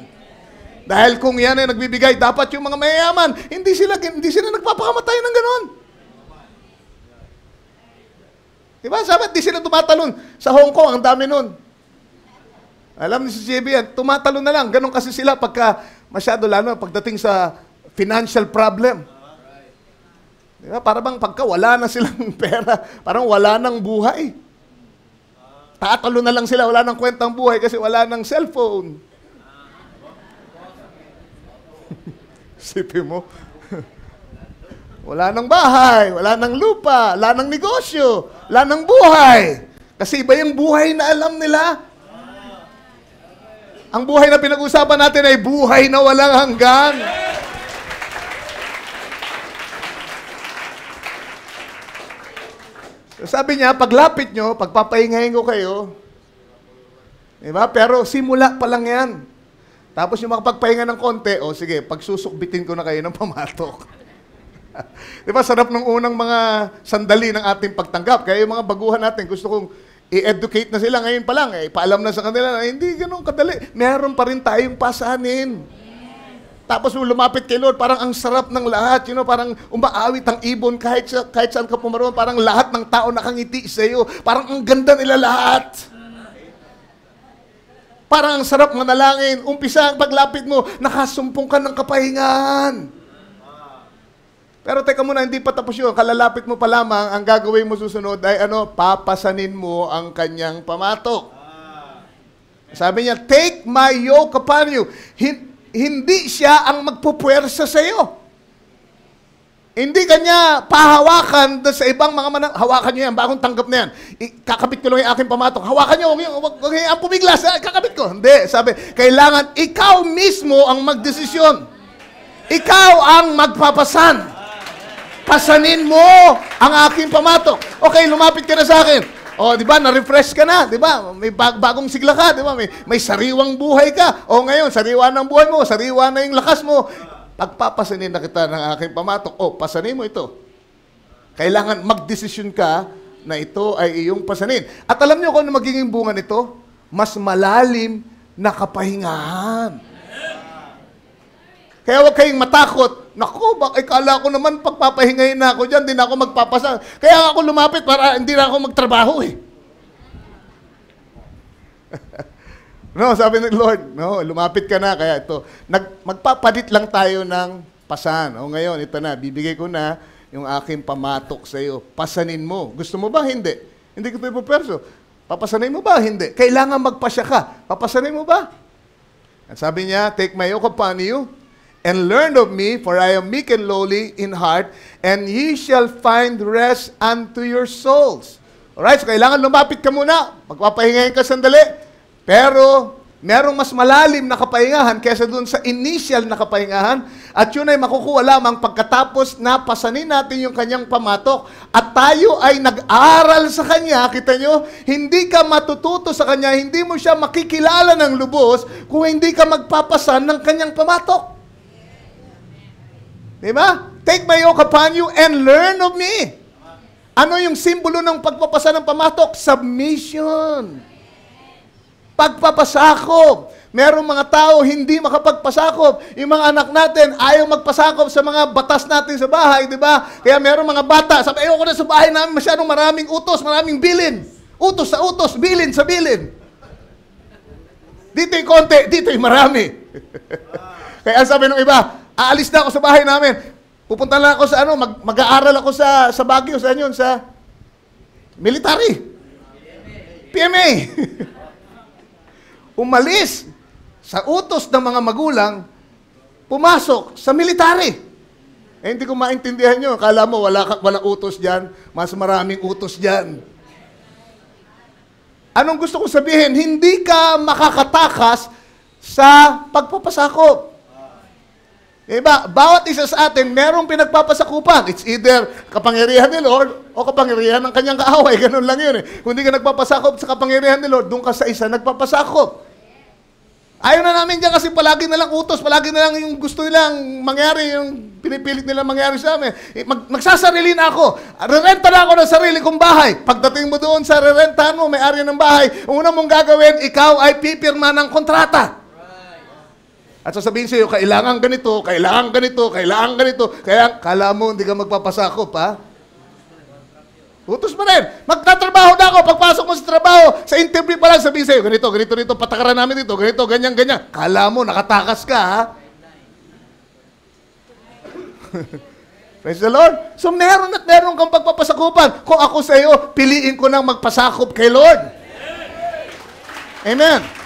Dahil kung yan ay nagbibigay, dapat yung mga mayayaman, hindi sila nagpapakamatay ng ganon. Diba? Sabi, di sila tumatalon. Sa Hong Kong, ang dami nun. Alam ni si JB yan, tumatalon na lang. Ganon kasi sila pagka masyado lalo, pagdating sa financial problem. Diba? Para bang pagka wala na silang pera, parang wala nang buhay. Tatalo na lang sila, wala nang kwentang buhay kasi wala nang cellphone. Sipin mo, wala nang bahay, wala nang lupa, wala nang negosyo, wala nang buhay. Kasi iba yung buhay na alam nila. Ang buhay na pinag-usapan natin ay buhay na walang hanggan. Sabi niya, paglapit nyo, pagpapahingahin ko kayo, diba? Pero simula pa lang yan. Tapos yung makapagpahinga ng konti, o sige, pagsusukbitin ko na kayo ng pamatok. Diba, sarap ng unang mga sandali ng ating pagtanggap. Kaya yung mga baguhan natin, gusto kong i-educate na sila ngayon pa lang. Paalam na sa kanila na hindi ganun kadali. Meron pa rin tayong pasanin. Tapos lumapit kay Lord, parang ang sarap ng lahat. Parang umaawit ang ibon kahit saan ka pumaroon. Parang lahat ng tao nakangiti sa iyo. Parang ang ganda nila lahat. Parang ang sarap manalangin. Umpisa ang paglapit mo, nakasumpong ka ng kapahingahan. Pero teka muna, hindi pa tapos yun. Kalalapit mo pa lamang, ang gagawin mo susunod ay papasanin mo ang kanyang pamatok. Sabi niya, take my yoke upon you. Hindi siya ang magpupuwersa sa iyo. Hindi kanya pahawakan doon sa ibang mga hawakan nyo yan, bagong tanggap na yan. Kakabit ko lang yung aking pamatok. Hawakan nyo, huwag ang pumiglas, kakabit ko. Hindi, sabi, kailangan ikaw mismo ang magdesisyon. Ikaw ang magpapasan. Pasanin mo ang aking pamatok. Okay, lumapit ka na sa akin. O, di ba, na-refresh ka na, di ba? May bagong sigla ka, di ba? May sariwang buhay ka. O ngayon, sariwa ng buhay mo, sariwa na yung lakas mo. Pagpapasanin na kita ng aking pamatok, pasanin mo ito. Kailangan magdesisyon ka na ito ay iyong pasanin. At alam niyo kung ano magiging bunga nito? Mas malalim na kapahingahan. Kaya huwag kayong matakot. Naku, ikala ko naman pagpapahingayin na ako dyan, hindi na ako magpapasa. Kaya ako lumapit para hindi na ako magtrabaho eh. No, sabi ng Lord, no, lumapit ka na, kaya ito, magpapalit lang tayo ng pasan. O ngayon, ito na, bibigay ko na yung aking pamatok sa iyo. Pasanin mo. Gusto mo ba? Hindi. Hindi ko ito ipuperso. Papasanin mo ba? Hindi. Kailangan magpasya ka. Papasanin mo ba? At sabi niya, take my yoke upon you, and learn of me, for I am meek and lowly in heart, and ye shall find rest unto your souls. Alright, so kailangan lumapit ka muna. Magpapahingayin ka sandali. Pero, merong mas malalim na kapahingahan kaysa dun sa initial na kapahingahan, at yun ay makukuha lamang pagkatapos na pasanin natin yung kanyang pamatok at tayo ay nag-aral sa kanya. Kita nyo, hindi ka matututo sa kanya, hindi mo siya makikilala ng lubos kung hindi ka magpapasan ng kanyang pamatok. Diba? Take my yoke upon you and learn of me. Ano yung simbolo ng pagpapasa ng pamatok? Submission. Pagpapasakop. Merong mga tao hindi makapagpasakop. Yung mga anak natin ayaw magpasakop sa mga batas natin sa bahay, di ba? Kaya merong mga bata, sabi, ayoko na sa bahay namin masyadong maraming utos, maraming bilin. Utos sa utos, bilin sa bilin. Dito'y konti, dito'y marami. Kaya sabi ng iba, aalis na ako sa bahay namin. Pupunta lang ako sa mag-aaral ako sa Baguio, sa military. PMA. Umalis sa utos ng mga magulang, pumasok sa military. Hindi ko maintindihan nyo. Akala mo, walang utos dyan. Mas maraming utos dyan. Anong gusto ko sabihin? Hindi ka makakatakas sa pagpapasakop. Diba? Bawat isa sa atin, merong pinagpapasakupan. It's either kapangyarihan ni Lord o kapangyarihan ng kanyang kaaway. Ganun lang yun eh. Kung hindi ka nagpapasakop sa kapangyarihan ni Lord, doon ka sa isa nagpapasakop. Ayaw na namin dyan kasi palagi na lang utos, palagi na lang yung gusto nilang mangyari, yung pinipilit nilang mangyari sa amin. Magsasarili na ako. Rerenta na ako ng sarili kong bahay. Pagdating mo doon sa rerentahan mo, may-ari ng bahay, una mong gagawin, ikaw ay pipirma ng kontrata. At sasabihin sa iyo, kailangan ganito, kailangan ganito, kailangan ganito. Kaya, kala mo, hindi ka magpapasakop, ha? Utos mo rin. Magtatrabaho na ako. Pagpasok mo sa trabaho, sa interview pa lang, sabihin sa'yo, ganito, ganito, ganito, patakaran namin dito, ganito, ganyan, ganyan. Kala mo, nakatakas ka, ha? Praise the Lord. So, meron at meron kang pagpapasakupan. Kung ako sa iyo, piliin ko nang magpasakop kay Lord. Amen.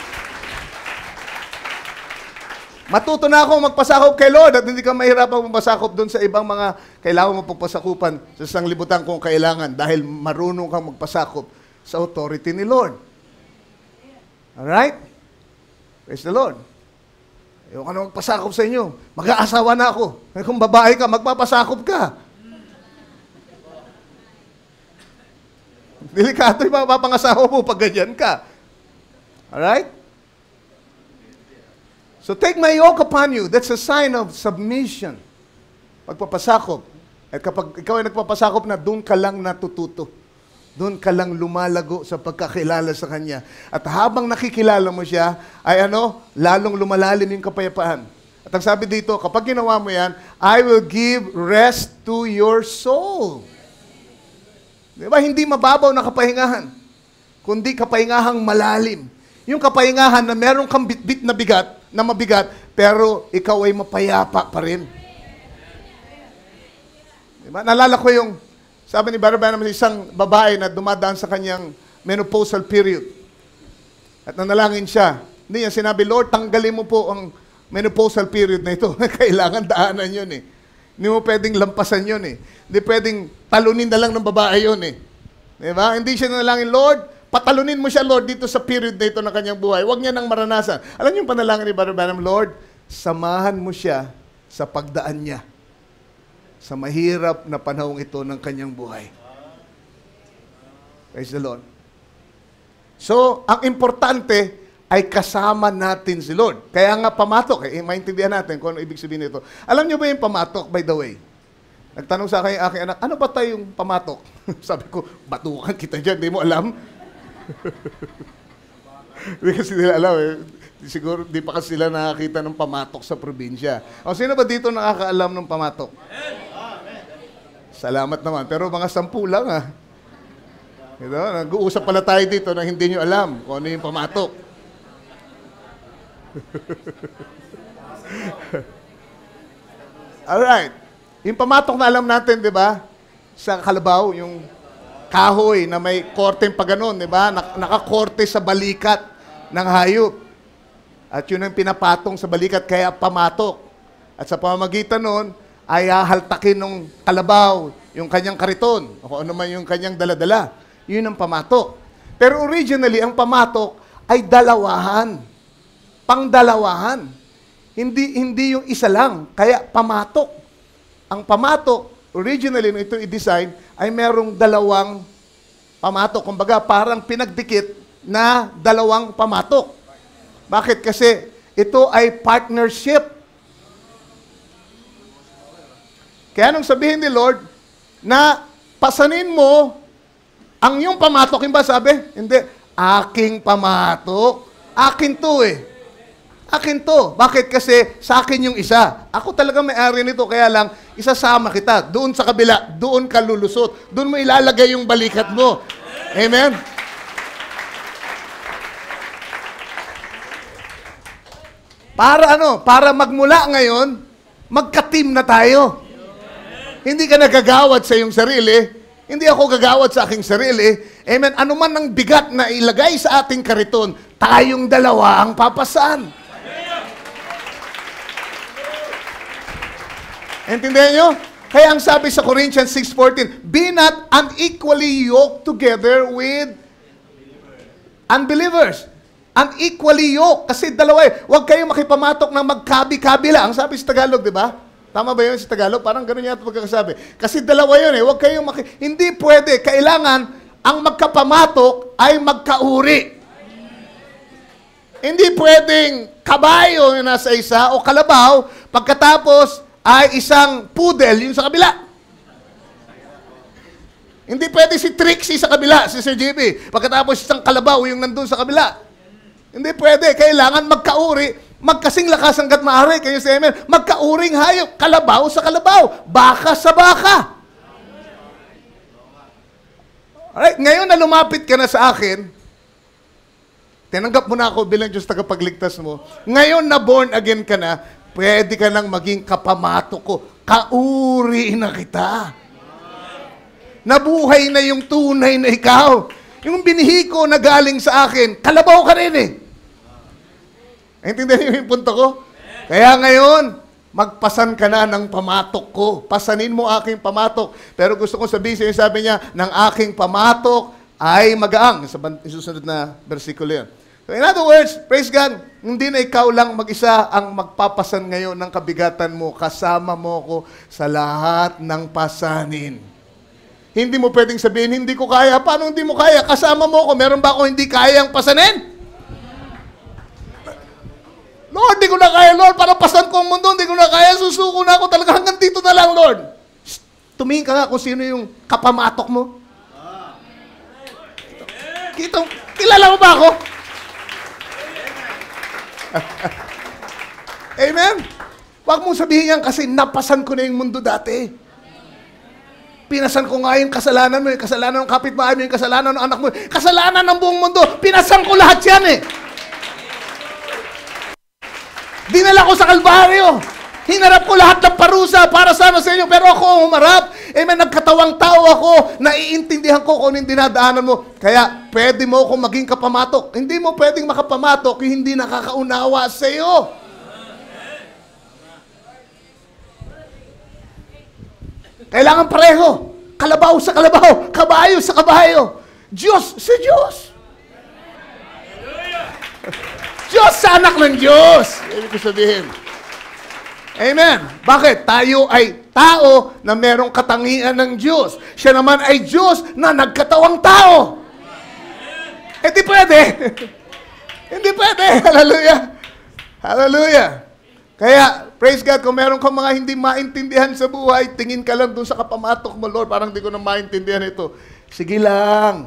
Matuto na ako magpasakop kay Lord at hindi ka mahirapang magpasakop doon sa ibang mga kailangan mo pagpasakupan sa sanglibutan kung kailangan dahil marunong kang magpasakop sa authority ni Lord. Alright? Praise the Lord. Ayaw ka na magpasakop sa inyo. Mag-aasawa na ako. Kung babae ka, magpapasakop ka. Delikado yung mapapangasawa mo pag ganyan ka. Alright? So take my yoke upon you. That's a sign of submission. Pagpapasakop. At kapag ikaw ay nagpapasakop na, doon ka lang natututo. Doon ka lang lumalago sa pagkakilala sa Kanya. At habang nakikilala mo siya, ay lalong lumalalim yung kapayapaan. At ang sabi dito, kapag ginawa mo yan, I will give rest to your soul. Diba? Hindi mababaw na kapahingahan, kundi kapahingahang malalim. Yung kapahingahan na meron kang bitbit na bigat, na mabigat, pero ikaw ay mapayapa pa rin. Diba? Nalala ko yung, sabi ni Barabana, isang babae na dumadaan sa kanyang menopausal period. At nanalangin siya. Hindi niya sinabi, Lord, tanggalin mo po ang menopausal period na ito. Kailangan daanan yun eh. Hindi mo pwedeng lampasan yun eh. Hindi pwedeng talunin na lang ng babae yun eh. Diba? Hindi siya nanalangin, Lord, patalunin mo siya, Lord, dito sa period na ito ng kanyang buhay. Huwag niya nang maranasan. Alam niyo yung panalangin ni Brother Branham, Lord, samahan mo siya sa pagdaan niya sa mahirap na panahong ito ng kanyang buhay. Praise the Lord. So, ang importante ay kasama natin si Lord. Kaya nga pamatok, maintindihan natin kung ano ibig sabihin nito. Alam niyo ba yung pamatok, by the way? Nagtanong sa akin yung aking anak, ano ba tayo yung pamatok? Sabi ko, batukan kita dyan, di mo alam? Hindi kasi nila alam eh. Siguro, di pa kasi sila nakakita ng pamatok sa probinsya. O, sino ba dito nakakaalam ng pamatok? Salamat naman. Pero mga 10 lang ah. Ito, nag-uusap pala tayo dito na hindi nyo alam kung ano yung pamatok. Alright. Yung pamatok na alam natin, di ba? Sa kalabaw, yung kahoy na may korteng pa ganun, di ba? Nakakorte sa balikat ng hayop. At yun ang pinapatong sa balikat, kaya pamatok. At sa pamamagitan nun, ay hahaltakin ng kalabaw yung kanyang kariton, o kung ano man yung kanyang daladala. Yun ang pamatok. Pero originally, ang pamatok ay dalawahan. Pangdalawahan. Hindi yung isa lang. Kaya pamatok. Ang pamatok, originally, nung ito i-design, ay merong dalawang pamatok. Kumbaga, parang pinagdikit na dalawang pamatok. Bakit? Kasi ito ay partnership. Kaya nung sabihin ni Lord, na pasanin mo ang iyong pamatok, yung ba sabi? Hindi. Aking pamatok. Akin to eh. Akin to. Bakit? Kasi sa akin yung isa. Ako talaga may-ari nito, kaya lang isasama kita. Doon sa kabila, doon ka lulusot. Doon mo ilalagay yung balikat mo. Amen? Para ano? Para magmula ngayon, magka-team na tayo. Hindi ka nagagawad sa iyong sarili. Hindi ako gagawad sa aking sarili. Amen? Ano man ang bigat na ilagay sa ating kariton, tayong dalawa ang papasan. Intindihan nyo? Kaya ang sabi sa Corinthians 6:14, be not unequally yoked together with unbelievers. Unequally yoked. Kasi dalawa eh. Huwag kayong makipamatok ng magkabi-kabila. Ang sabi sa Tagalog, di ba? Tama ba yun sa Tagalog? Parang ganun yata pagkakasabi. Kasi dalawa yun eh. Huwag kayong hindi pwede. Kailangan ang magkapamatok ay magkauri. Hindi pwedeng kabayo yung nasa isa o kalabaw, pagkatapos ay isang poodle yung sa kabila. Hindi pwede si Trixie sa kabila, si Sir JB. Pagkatapos isang kalabaw yung nandun sa kabila. Hindi pwede. Kailangan magkauri, magkasing lakas hanggat maaari. Kayo sa amen, magkauring hayop. Kalabaw sa kalabaw. Baka sa baka. Alright, ngayon na lumapit ka na sa akin, tinanggap mo na ako bilang Diyos tagapagligtas mo. Ngayon na born again ka na, pwede ka nang maging kapamato ko. Kauri na kita. Nabuhay na yung tunay na ikaw. Yung binihi ko na galing sa akin, kalabaw ka rin eh. Intindihan niyo yung punto ko? Kaya ngayon, magpasan ka na ng pamatok ko. Pasanin mo aking pamatok. Pero gusto kong sabihin sa inyo, sabi niya, ng aking pamatok ay magaang. Sa susunod na versikulo yun. So in other words, praise God, hindi na ikaw lang mag-isa ang magpapasan ngayon ng kabigatan mo. Kasama mo ko sa lahat ng pasanin. Hindi mo pwedeng sabihin, hindi ko kaya. Paano hindi mo kaya? Kasama mo ko. Meron ba ako hindi kayang pasanin? Lord, di ko na kaya, Lord. Para pasan ko ang mundo, hindi ko na kaya. Susuko na ako talaga. Hanggang dito na lang, Lord. Tumingin ka nga kung sino yung kapamatok mo. Kilala mo ba ako? Amen? Huwag mong sabihin yan kasi napasan ko na yung mundo dati. Pinasan ko nga yung kasalanan mo, yung kasalanan ng kapitbahay mo, yung kasalanan ng anak mo, kasalanan ng buong mundo. Pinasan ko lahat yan eh. Dinala ko sa Kalbaryo. Hinarap ko lahat ng parusa para sana sa inyo, pero ako humarap. Amen, nagkatawang tao ako, naiintindihan ko kung anong dinadaanan mo. Kaya, pwede mo akong maging kapamatok. Hindi mo pwedeng makapamatok yung hindi nakakaunawa sa iyo. Kailangan pareho. Kalabaw sa kalabaw, kabayo sa kabayo. Diyos sa Diyos. Diyos sa anak ng Diyos. Ibig ko sabihin. Amen. Bakit? Tayo ay tao na merong katangian ng Diyos. Siya naman ay Diyos na nagkatawang tao. Hindi pwede. Hindi pwede. Hallelujah. Hallelujah. Kaya, praise God, kung meron kang mga hindi maintindihan sa buhay, tingin ka lang dun sa kapamatok mo, Lord, parang di ko na maintindihan ito. Sige lang.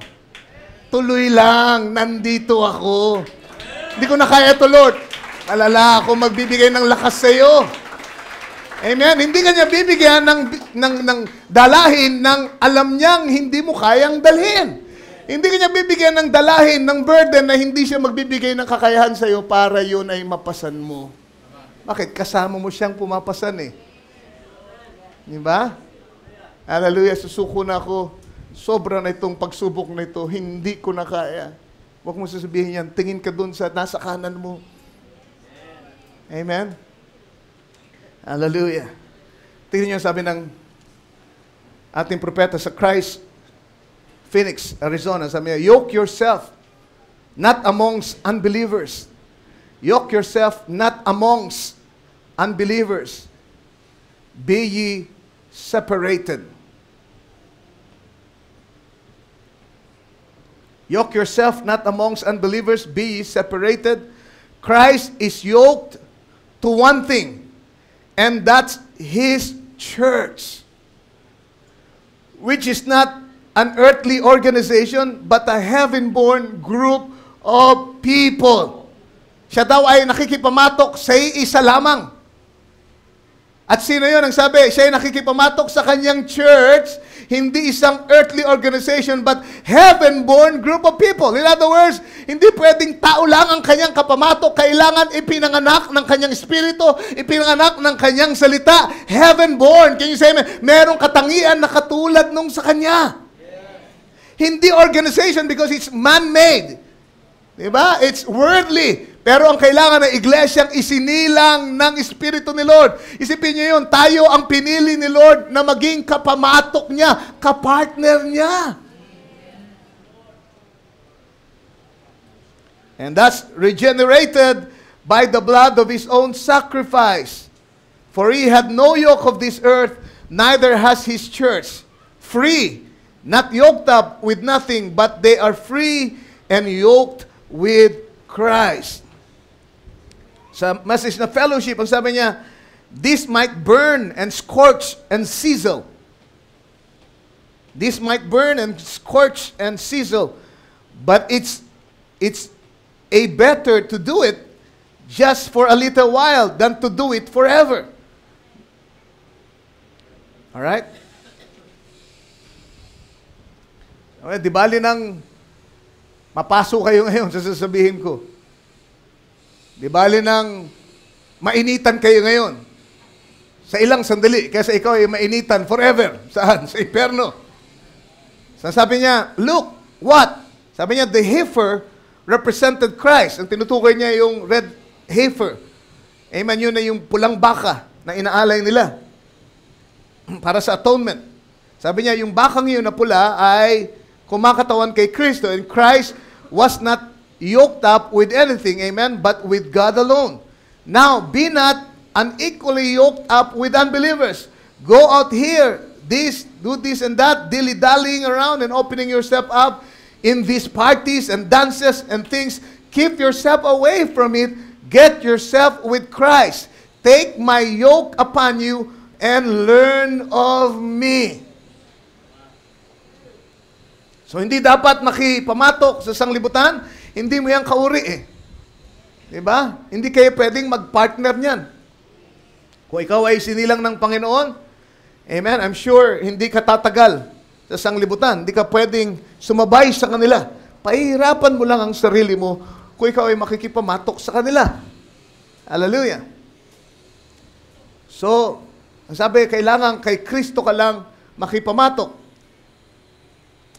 Tuloy lang. Nandito ako. Hindi ko na kaya ito, Lord. Malala ako magbibigay ng lakas sa iyo. Amen? Hindi ka niya bibigyan ng dalahin ng alam niyang hindi mo kayang dalhin. Hindi ka niya bibigyan ng dalahin ng burden na hindi siya magbibigay ng kakayahan sa iyo para yun ay mapasan mo. Bakit? Kasama mo siyang pumapasan eh. Di ba? Hallelujah. Susuko na ako. Sobra na itong pagsubok na ito. Hindi ko na kaya. Huwag mo sasabihin yan. Tingin ka dun sa nasa kanan mo. Amen? Hallelujah. Tingnan niyo sabi ng ating propeta sa Christ, Phoenix, Arizona. Sabi niya, yoke yourself not amongst unbelievers. Yoke yourself not amongst unbelievers. Be ye separated. Yoke yourself not amongst unbelievers. Be ye separated. Christ is yoked to one thing, and that's His church, which is not an earthly organization, but a heaven-born group of people. Siya daw ay nakikipamatok sa isa lamang. At sino yun? Ang sabi, siya ay nakikipamatok sa kanyang church, hindi isang earthly organization, but heaven-born group of people. In other words, hindi pwedeng tao lang ang kanyang kapamatok. Kailangan ipinanganak ng kanyang espiritu, ipinanganak ng kanyang salita. Heaven-born. Can you say, merong katangian na katulad nung sa kanya. Hindi organization because it's man-made. Diba? It's worldly. Pero ang kailangan ng iglesyang isinilang ng Espiritu ni Lord. Isipin niyo yun, tayo ang pinili ni Lord na maging kapamatok niya, kapartner niya. And that's regenerated by the blood of His own sacrifice. For He had no yoke of this earth, neither has His church. Free, not yoked up with nothing, but they are free and yoked with Christ. Sa message na fellowship, ang sabi niya, this might burn and scorch and sizzle. This might burn and scorch and sizzle. But it's a better to do it just for a little while than to do it forever. Alright? Okay, di bali nang mapasok kayo ngayon sa sasabihin ko. Di bali nang mainitan kayo ngayon sa ilang sandali, kaysa ikaw ay mainitan forever. Saan? Sa impyerno. Sabi niya, look, what? Sabi niya, the heifer represented Christ. Ang tinutukoy niya yung red heifer. Amen, yun na yung pulang baka na inaalay nila para sa atonement. Sabi niya, yung bakang yun na pula ay kumakatawan kay Kristo, and Christ was not yoked up with anything, amen, but with God alone. Now, be not unequally yoked up with unbelievers. Go out here, do this and that, dilly-dallying around and opening yourself up in these parties and dances and things. Keep yourself away from it. Get yourself with Christ. Take my yoke upon you and learn of me. So, hindi dapat makipamatok sa sanglibutan. Hindi mo yan kauri eh. Diba? Hindi kayo pwedeng mag-partner niyan. Kung ikaw ay sinilang ng Panginoon, amen, I'm sure hindi ka tatagal sa sanglibutan. Hindi ka pwedeng sumabay sa kanila. Pahihirapan mo lang ang sarili mo kung ikaw ay makikipamatok sa kanila. Hallelujah. So, ang sabi, kailangan kay Kristo ka lang makipamatok.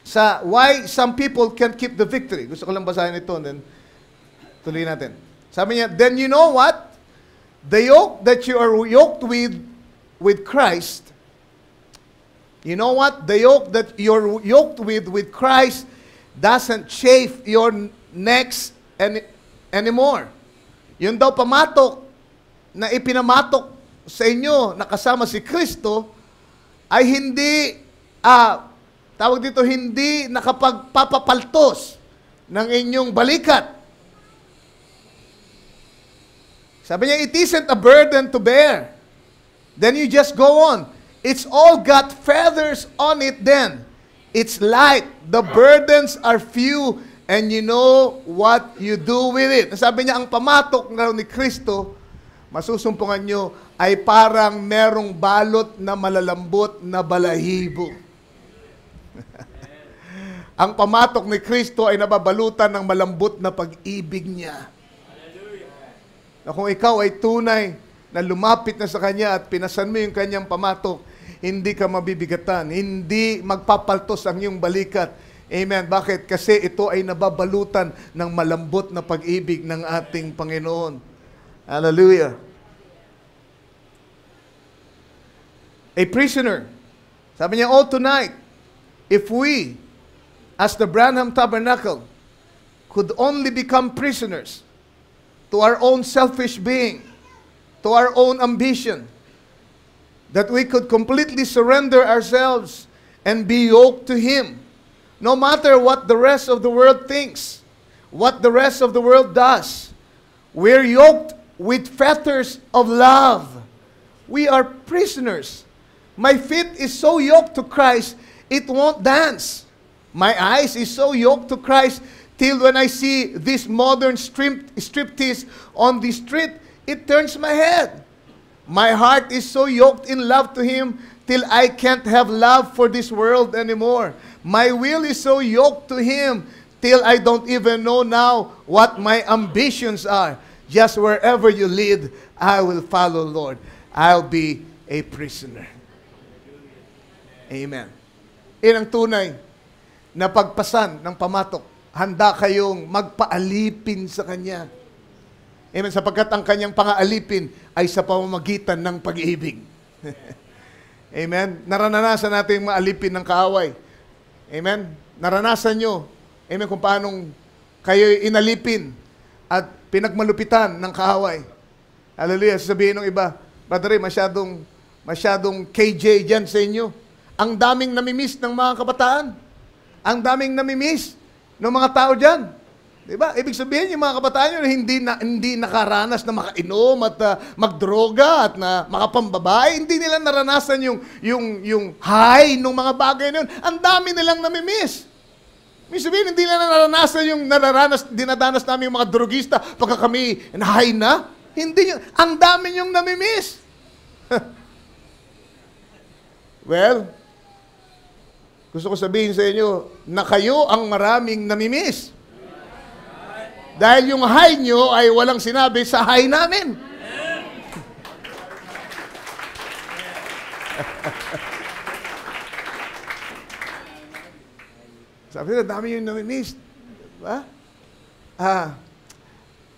Sa why some people can't keep the victory. Gusto ko lang basahin ito, then tuloy natin. Sabi niya, then you know what? The yoke that you are yoked with Christ You know what? The yoke that you're yoked with Christ doesn't chafe your necks anymore. Yun daw pamatok na ipinamatok sa inyo na kasama si Kristo ay hindi, tawag dito, hindi nakapagpapapaltos ng inyong balikat. Sabi niya, it isn't a burden to bear. Then you just go on. It's all got feathers on it then. It's light. The burdens are few and you know what you do with it. Sabi niya, ang pamatok ni Kristo, masusumpungan nyo, ay parang merong balot na malalambot na balahibo. Ang pamatok ni Kristo ay nababalutan ng malambot na pag-ibig niya. Na kung ikaw ay tunay na lumapit na sa Kanya at pinasan mo yung Kanyang pamatok, hindi ka mabibigatan, hindi magpapaltos ang iyong balikat. Amen. Bakit? Kasi ito ay nababalutan ng malambot na pag-ibig ng ating Panginoon. Hallelujah. A prisoner. Sabi niya, oh, tonight, if we, as the Branham Tabernacle, could only become prisoners to our own selfish being, to our own ambition, that we could completely surrender ourselves and be yoked to Him, no matter what the rest of the world thinks, what the rest of the world does. We're yoked with fetters of love. We are prisoners. My feet is so yoked to Christ, it won't dance. My eyes is so yoked to Christ, till when I see this modern striptease on the street, it turns my head. My heart is so yoked in love to Him, till I can't have love for this world anymore. My will is so yoked to Him, till I don't even know now what my ambitions are. Just wherever you lead, I will follow, Lord. I'll be a prisoner. Amen. Yan ang tunay na pagpasan ng pamatok. Handa kayong magpaalipin sa Kanya. Amen. Sapagkat ang Kanyang pangaalipin ay sa pamamagitan ng pag-ibig. Amen. Naranasan natin yung maalipin ng kaaway. Amen. Naranasan nyo. Amen. Kung paanong kayo inalipin at pinagmalupitan ng kaaway. Hallelujah. Sasabihin ng iba, Brother Ray, masyadong KJ dyan sa inyo. Ang daming namimiss ng mga kabataan. Ang daming namimiss ng mga tao dyan. Diba? Ibig sabihin, yung mga kabataan yun, hindi nakaranas na makainom at magdroga at na makapambabae. Hindi nila naranasan yung high ng mga bagay na yun. Ang dami nilang namimiss. Ibig sabihin, hindi nila naranasan yung dinadanas namin yung mga drogista pagka kami high na. Hindi yun. Ang dami yung namimiss. Well, gusto ko sabihin sa inyo na kayo ang maraming namimiss. Dahil yung high nyo ay walang sinabi sa high namin. Sabi na, dami yung namimiss. Diba?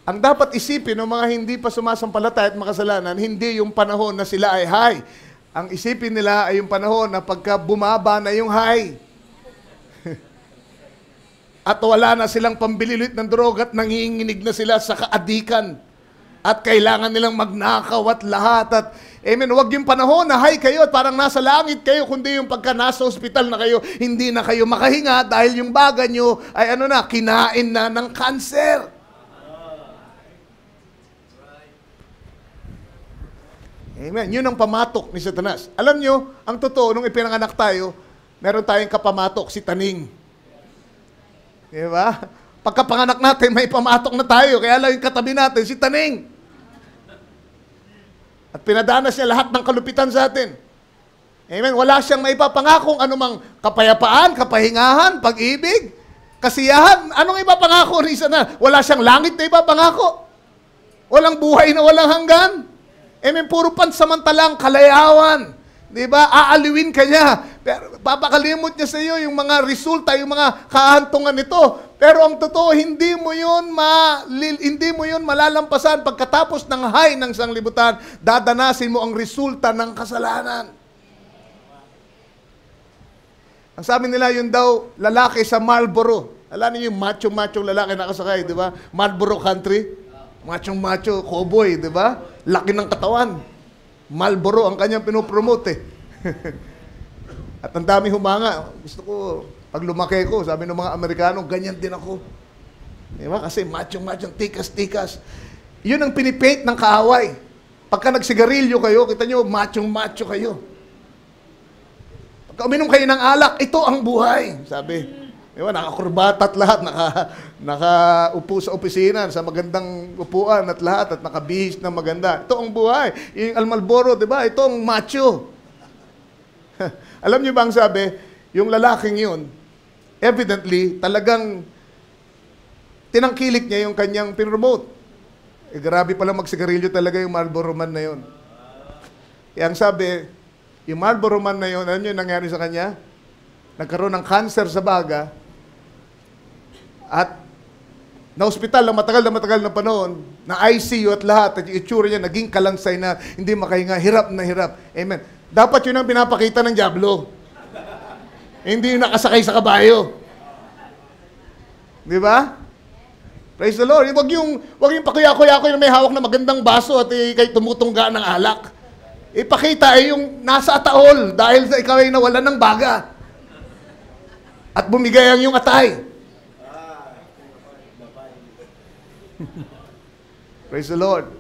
Ang dapat isipin ng mga hindi pa sumasampalataya at makasalanan, hindi yung panahon na sila ay high. Ang isipin nila ay yung panahon na pagka bumaba na yung high. At wala na silang pambililit ng droga at nanginginig na sila sa kaadikan. At kailangan nilang magnakaw at lahat. At, amen, huwag yung panahon na high kayo at parang nasa langit kayo, kundi yung pagka nasa ospital na kayo, hindi na kayo makahinga dahil yung baga nyo ay kinain na ng cancer. Amen. Yun ang pamatok ni Satanas. Alam nyo, ang totoo, nung ipinanganak tayo, meron tayong kapamatok, si Taning. Diba? Pagkapanganak natin, may pamatok na tayo. Kaya lang yung katabi natin, si Taning. At pinadanas niya lahat ng kalupitan sa atin. Amen. Wala siyang maipapangakong anumang kapayapaan, kapahingahan, pag-ibig, kasiyahan. Anong ipapangako ni Satanas? Wala siyang langit na ipapangako. Walang buhay na walang hanggan. Amen, puro pansamantalang kalayawan. Diba? Aaliwin ka niya. Pero papakalimot niya sa iyo yung mga resulta, yung mga kahantungan nito. Pero ang totoo, hindi mo yun malalampasan pagkatapos ng high ng sanglibutan, dadanasin mo ang resulta ng kasalanan. Ang sabi nila, yun daw, lalaki sa Marlboro. Alam niyo yung macho-macho lalaki nakasakay, di ba? Marlboro country. Macho-macho, cowboy, di ba? Laki ng katawan. Marlboro ang kanyang pinopromote eh. At ang dami humanga. Gusto ko, pag lumaki ko, sabi ng mga Amerikano, ganyan din ako. Di ba? Kasi macho-macho, tikas-tikas. Yun ang pinipaint ng kaaway. Pagka nagsigarilyo kayo, kita nyo, macho-macho kayo. Pagka uminom kayo ng alak, ito ang buhay. Sabi, di ba, nakakurbata at lahat, nakaupo sa opisina, sa magandang upuan at lahat, at nakabihis na maganda. Ito ang buhay. Yung Almalboro, di ba, ito ang macho. Alam niyo ba ang sabi? Yung lalaking yun, evidently, talagang tinangkilik niya yung kanyang pinromote. Grabe pala magsigarilyo talaga yung Marlboro Man na yun. Kaya ang sabi, yung Marlboro Man na yun, ano yung nangyari sa kanya? Nagkaroon ng cancer sa baga at na-hospital ng matagal na panahon, na ICU at lahat, at yung itsura niya naging kalansay na hindi makahinga, hirap na hirap. Amen. Dapat yun ang pinapakita ng dyablo. Hindi yung nakasakay sa kabayo. Di ba? Praise the Lord. Wag yung pakuya-kuya-kuya na may hawak na magandang baso at kay tumutungga ng alak. Ipakita ay yung nasa ataol dahil sa ikaw ay nawalan ng baga. At bumigay ang yung atay. Praise the Lord.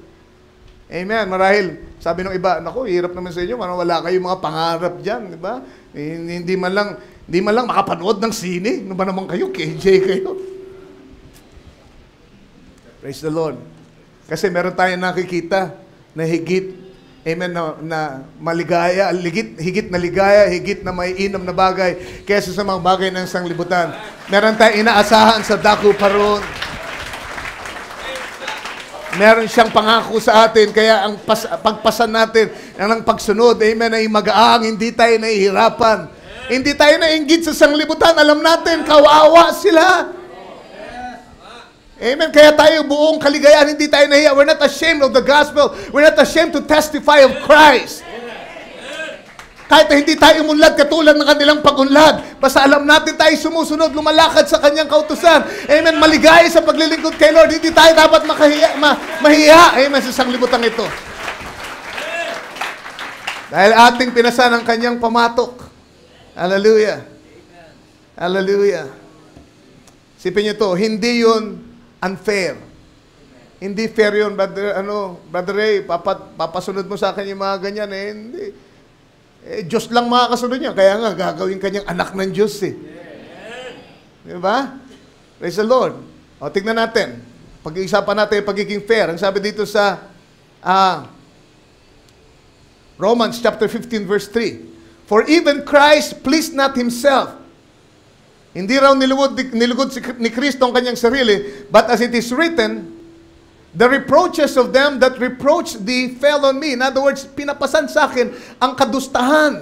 Amen. Marahil, sabi ng iba, naku, hirap naman sa inyo, wala kayong mga pangarap dyan, di ba? Hindi man lang makapanood ng sine. Ano ba naman kayo? KJ kayo. Praise the Lord. Kasi meron tayong nakikita na higit, amen, na maligaya, higit na ligaya, higit na may inom na bagay kaysa sa mga bagay ng sanglibutan. Meron tayong inaasahan sa dako paron. Meron siyang pangako sa atin, kaya ang pagpasan natin ng pagsunod, amen, ay magaang, hindi tayo nahihirapan. Hindi tayo nainggit sa sanglibutan. Alam natin, kawawa sila. Amen. Kaya tayo buong kaligayahan, hindi tayo nahiya. We're not ashamed of the gospel. We're not ashamed to testify of Christ. Kahit na hindi tayo umunlad katulad ng kanilang pagunlad. Basta alam natin tayo sumusunod, lumalakad sa kanyang kautusan. Amen. Maligaya sa paglilingkod kay Lord. Hindi tayo dapat mahiya. Amen. Sa sanglibutan ito. Dahil ating pinasan ang kanyang pamatok. Hallelujah. Hallelujah. Sipin niyo to, hindi yun unfair. Hindi fair yun, Brother Ray, papasunod mo sa akin yung mga ganyan, hindi. Diyos lang makakasunod niya, kaya nga, gagawin kanyang anak ng Diyos, eh. Diba? Praise the Lord. O, tignan natin. Pag-iisapan natin yung pagiging fair. Ang sabi dito sa Romans chapter 15, verse 3. For even Christ pleased not himself. Hindi raw nilugod ni Kristo ang kanyang sarili, but as it is written, the reproaches of them that reproach thee fell on me. In other words, pinapasan sa akin ang kadustahan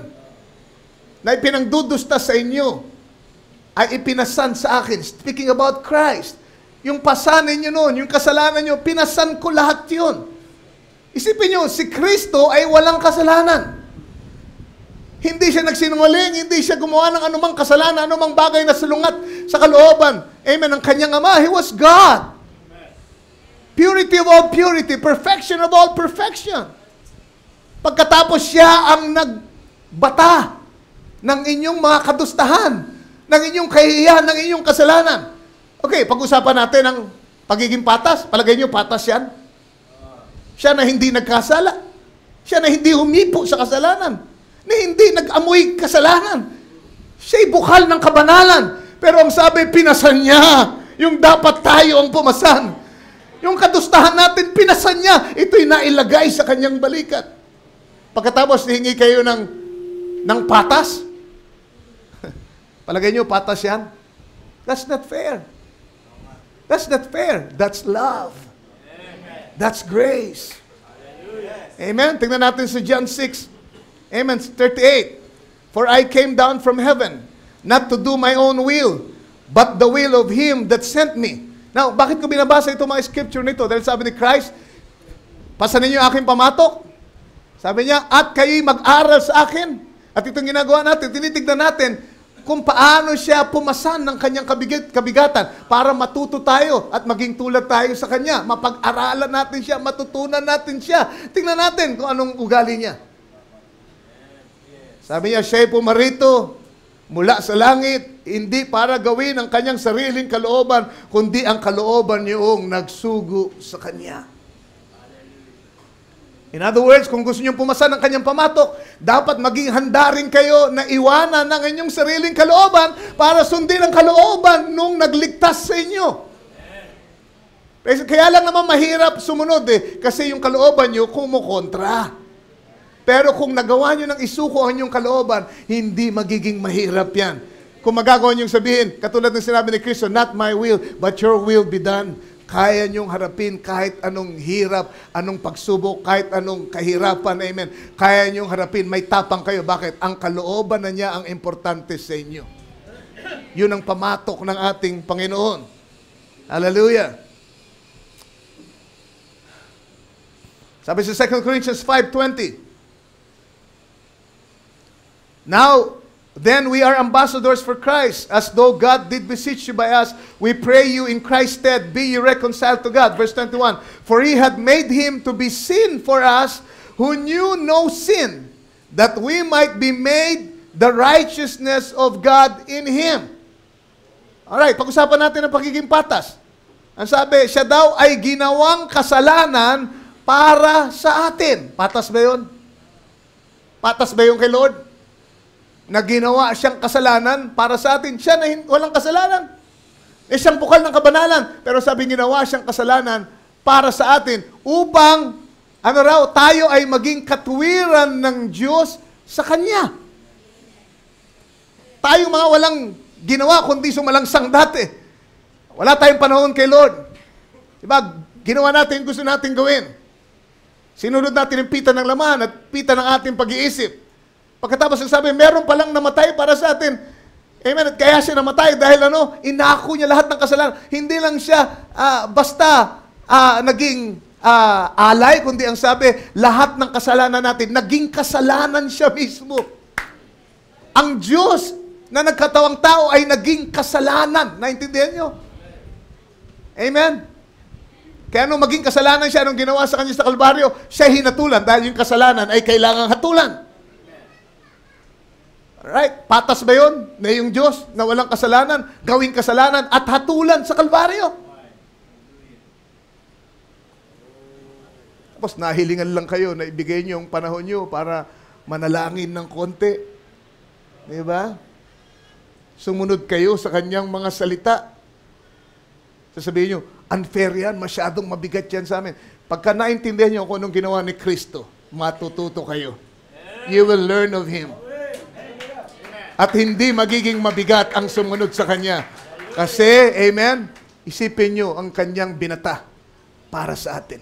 na ipinangdudusta sa inyo ay ipinasan sa akin. Speaking about Christ, yung pasanin nyo noon, yung kasalanan nyo, pinasan ko lahat yun. Isipin nyo, si Kristo ay walang kasalanan. Hindi siya nagsinungaling, hindi siya gumawa ng anumang kasalanan, anumang bagay na salungat sa kalooban. Amen. Ang kanyang ama, He was God. Purity of all purity, perfection of all perfection. Pagkatapos siya ang nagbata ng inyong mga kadustahan, ng inyong kahihiyan, ng inyong kasalanan. Okay, pag-usapan natin ang pagiging patas. Palagay niyo, patas yan? Siya na hindi nagkasala. Siya na hindi humipo sa kasalanan. Na hindi nag-amoy kasalanan. Siya'y bukal ng kabanalan. Pero ang sabi, pinasan niya. Yung dapat tayo ang pumasan. Yung kadustahan natin, pinasan niya. Ito'y nailagay sa kanyang balikat. Pagkatapos, hihingi kayo ng patas. Palagay niyo, patas yan? That's not fair. That's not fair. That's love. That's grace. Amen? Tingnan natin sa John 6. Amen. 38. For I came down from heaven, not to do my own will, but the will of Him that sent me. Now, bakit ko binabasa ito mga scripture nito? Dahil sabi ni Christ, pasanin niyo aking pamatok. Sabi niya, at kayo'y mag-aral sa akin. At itong ginagawa natin, tinitignan natin, kung paano siya pumasan ng kanyang kabigatan para matuto tayo at maging tulad tayo sa kanya. Mapag-aralan natin siya, matutunan natin siya. Tingnan natin kung anong ugali niya. Sabi niya, siya'y pumarito mula sa langit, hindi para gawin ang kanyang sariling kalooban, kundi ang kalooban niyong nagsugo sa kanya. In other words, kung gusto niyong pumasa ng kanyang pamatok, dapat maging handa rin kayo na iwanan ng inyong sariling kalooban para sundin ang kalooban nung nagligtas sa inyo. Kaya lang naman mahirap sumunod kasi yung kalooban niyo kumukontra. Pero kung nagawa niyo ng isuko ang inyong kalooban, hindi magiging mahirap yan. Kung magagawa niyong sabihin, katulad ng sinabi ni Kristo, not my will, but your will be done. Kaya niyong harapin kahit anong hirap, anong pagsubok, kahit anong kahirapan, amen. Kaya niyong harapin, may tapang kayo. Bakit? Ang kalooban na niya ang importante sa inyo. Yun ang pamatok ng ating Panginoon. Hallelujah. Sabi sa 2 Corinthians 5:20, now, then we are ambassadors for Christ, as though God did beseech you by us. We pray you in Christ's stead, be ye reconciled to God. Verse 21, for he had made him to be sin for us, who knew no sin, that we might be made the righteousness of God in him. Alright, pag-usapan natin ang pagiging patas. Ang sabi, siya daw ay ginawang kasalanan para sa atin. Patas ba yun? Patas ba yun kay Lord? Na ginawa siyang kasalanan para sa atin. Siya na walang kasalanan. Siyang bukal ng kabanalan. Pero sabi, ginawa siyang kasalanan para sa atin upang, tayo ay maging katuwiran ng Diyos sa Kanya. Tayong mga walang ginawa, kundi sumalangsang dati. Wala tayong panahon kay Lord. Diba? Ginawa natin, gusto natin gawin. Sinunod natin yung pita ng laman at pita ng ating pag-iisip. Pagkatapos sabi, meron palang namatay para sa atin. Amen. At kaya siya namatay dahil inako niya lahat ng kasalanan. Hindi lang siya basta naging alay, kundi ang sabi, lahat ng kasalanan natin, naging kasalanan siya mismo. Ang Diyos na nagkatawang tao ay naging kasalanan. Naintindihan niyo? Amen. Kaya nung maging kasalanan siya, nung ginawa sa kanya sa Kalbaryo, siya hinatulan dahil yung kasalanan ay kailangang hatulan. Right? Patas ba yun? Na yung Diyos na walang kasalanan, gawing kasalanan at hatulan sa Kalbaryo. Tapos nahilingan lang kayo na ibigay niyo yung panahon niyo para manalangin ng konti. Di ba? Sumunod kayo sa kanyang mga salita. Sasabihin niyo, unfair yan, masyadong mabigat yan sa amin. Pagka naintindihan niyo kung anong ginawa ni Kristo, matututo kayo. You will learn of Him. At hindi magiging mabigat ang sumunod sa Kanya. Kasi, amen, isipin nyo ang Kanyang binata para sa atin.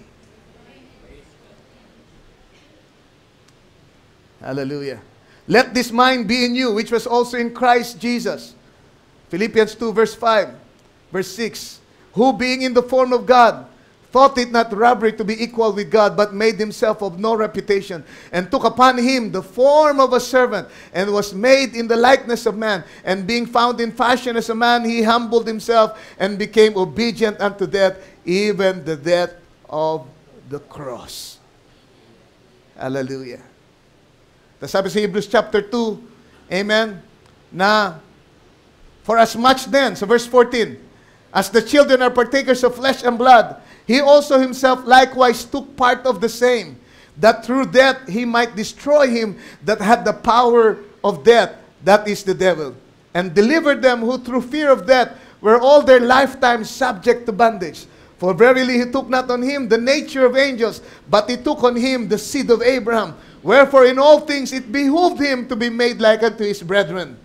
Hallelujah. Let this mind be in you, which was also in Christ Jesus. Philippians 2, verse 5, verse 6. Who being in the form of God, thought it not robbery to be equal with God, but made himself of no reputation, and took upon him the form of a servant, and was made in the likeness of man. And being found in fashion as a man, he humbled himself, and became obedient unto death, even the death of the cross. Hallelujah. Tapos sabi sa Hebrews chapter 2, amen, na, for as much then, so verse 14, as the children are partakers of flesh and blood, he also himself likewise took part of the same, that through death he might destroy him that had the power of death, that is the devil, and deliver them who through fear of death were all their lifetime subject to bondage. For verily he took not on him the nature of angels, but he took on him the seed of Abraham. Wherefore in all things it behooved him to be made like unto his brethren,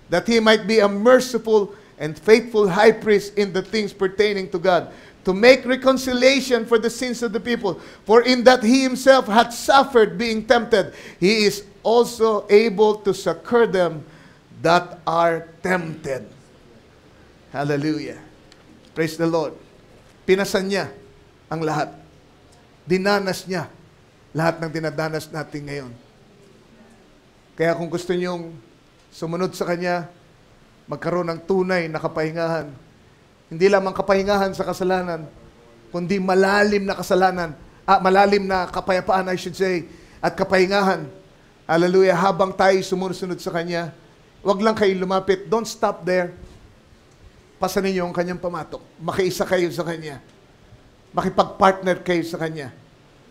that he might be a merciful and faithful high priest in the things pertaining to God, to make reconciliation for the sins of the people. For in that he himself had suffered being tempted, he is also able to succor them that are tempted. Hallelujah. Praise the Lord. Pinasan niya ang lahat. Dinanas niya lahat ng dinadanas natin ngayon. Kaya kung gusto niyong sumunod sa Kanya, magkaroon ng tunay na kapahingahan. Hindi lamang kapahingahan sa kasalanan, kundi malalim na kasalanan, malalim na kapayapaan, I should say, at kapahingahan. Hallelujah. Habang tayo sumusunod sa Kanya, wag lang kayo lumapit. Don't stop there. Pasanin niyo ang Kanyang pamatok. Makiisa kayo sa Kanya. Makipag-partner kayo sa Kanya.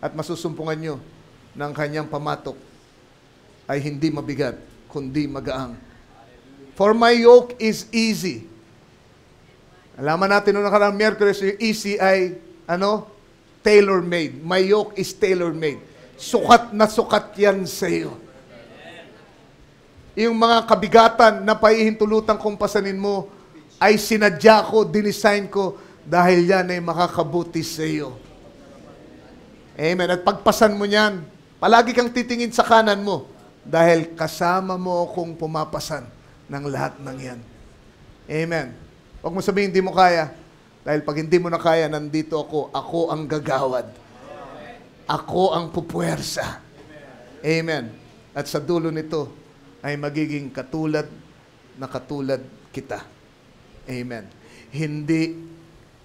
At masusumpungan niyo ng Kanyang pamatok ay hindi mabigat, kundi magaang. For my yoke is easy. Alaman natin noong nakaraang Miyerkules, yung easy ay, tailor-made. My yoke is tailor-made. Sukat na sukat yan sa iyo. Yung mga kabigatan na paihintulutan kong pasanin mo, ay sinadya ko, dinisign ko, dahil yan ay makakabuti sa iyo. Amen. At pagpasan mo yan, palagi kang titingin sa kanan mo, dahil kasama mo akong pumapasan ng lahat ng yan. Amen. Huwag mo sabihin, hindi mo kaya. Dahil pag hindi mo na kaya, nandito ako. Ako ang gagawad. Ako ang pupuwersa. Amen. At sa dulo nito, ay magiging katulad na katulad kita. Amen. Hindi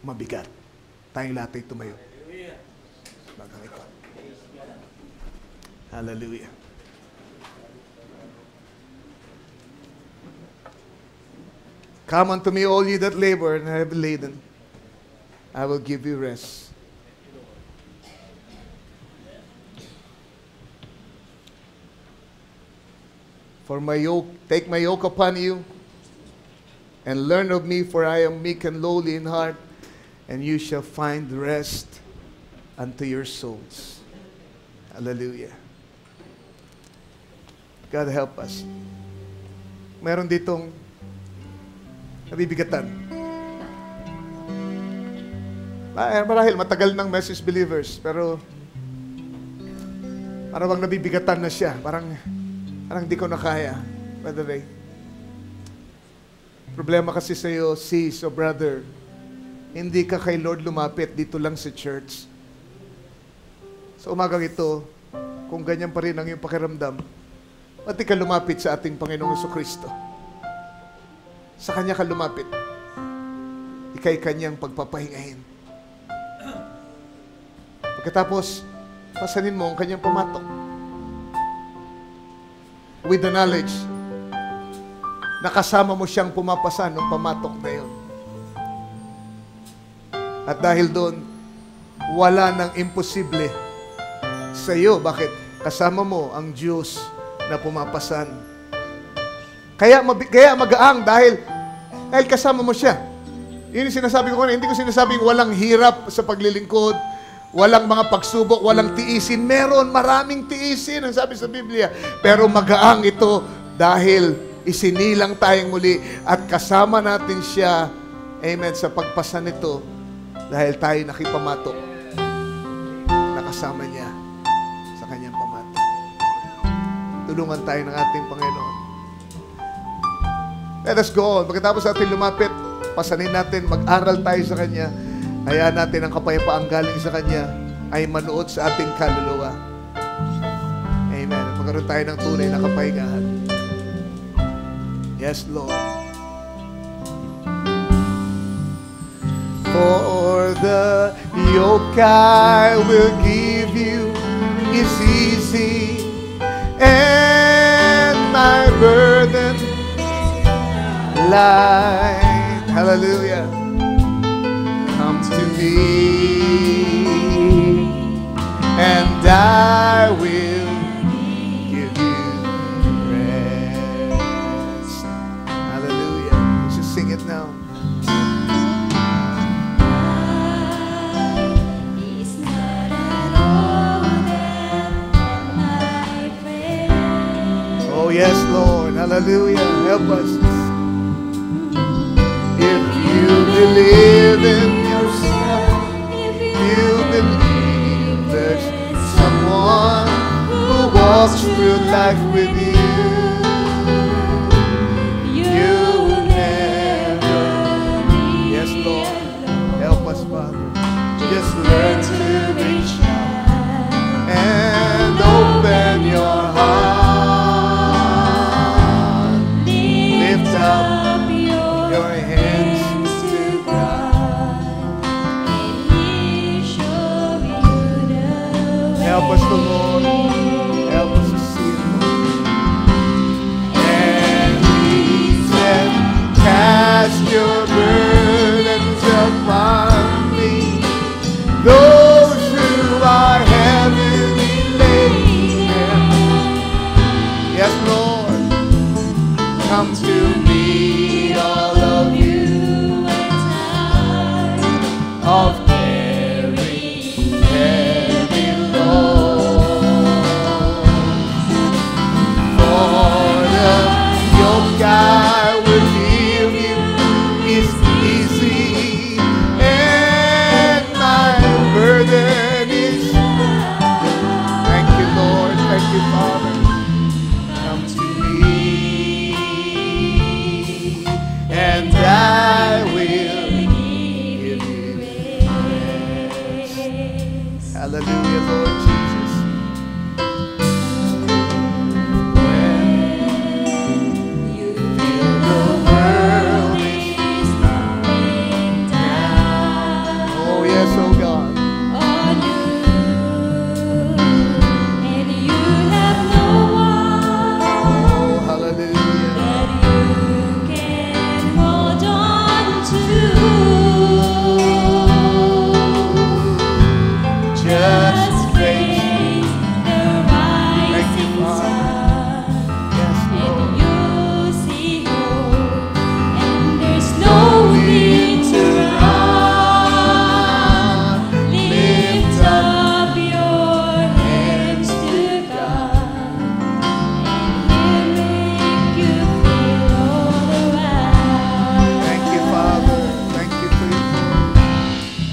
mabigat. Tayong lahat ay tumayo. Hallelujah. Come unto me, all ye that labor and are heavy laden. I will give you rest. For my yoke, take my yoke upon you, and learn of me, for I am meek and lowly in heart, and you shall find rest unto your souls. Hallelujah. God help us. Meron ditong nabibigatan. Marahil matagal ng message believers, pero parang bang nabibigatan na siya. Parang di ko na kaya. Brother Ray. Problema kasi sa iyo, sis o brother, hindi ka kay Lord lumapit dito lang sa church. Sa umagang ito, kung ganyan pa rin ang iyong pakiramdam, pati ka lumapit sa ating Panginoong Jesucristo. Sa Kanya ka lumapit. Ika'y Kanyang pagpapahingahin. Pagkatapos, pasanin mo ang Kanyang pamatok. With the knowledge na kasama mo siyang pumapasan ng pamatok na yun. At dahil doon, wala nang imposible sa iyo. Bakit? Kasama mo ang Diyos na pumapasan. Kaya magaang dahil kasama mo siya. Yun yung sinasabi ko kanina. Hindi ko sinasabing walang hirap sa paglilingkod, walang mga pagsubok, walang tiisin. Meron, maraming tiisin, ang sabi sa Biblia. Pero magaang ito dahil isinilang tayong muli at kasama natin siya, amen, sa pagpasan nito dahil tayo nakipamatok. Nakasama niya sa Kanyang pamatok. Tulungan tayo ng ating Panginoon. Let us go on. Pagkatapos natin lumapit, pasanin natin, mag-aral tayo sa Kanya. Hayaan natin ang kapayapaang galing sa Kanya ay manuot sa ating kaluluwa. Amen. Magkaroon tayo ng tunay na kapahingahan. Yes, Lord. For the yoke I will give you is easy, and my burden light. Hallelujah. Come to me, and I will give you rest. Hallelujah. We should sing it now. Is not an older my friend. Oh, yes, Lord. Hallelujah. Help us. If you believe in yourself, you believe there's someone who walks through life with you. You never be. Yes, Lord. Help us, Father. Just learn to reach out and open your heart. Help us, O Lord. Help us to see it, Lord. And He said, cast your burdens upon me, those who are heavily laden. Yes, Lord. Come to me, all of you, of carrying heavy loads. For the yoke I will give you is easy, and my burden is. Thank you, Lord. Thank you, Father. Come to me, and I will give you rest. Hallelujah, Lord Jesus. When you feel the world is coming down, oh yes, oh God. on you, and you have no one Oh, hallelujah. that you can hold on to. Just Just face the rising sun, yes, and Lord. you see hope, and there's no need to run. Lift up your hands to God, and He'll make you feel all around. Thank you, Father. Thank you for your word.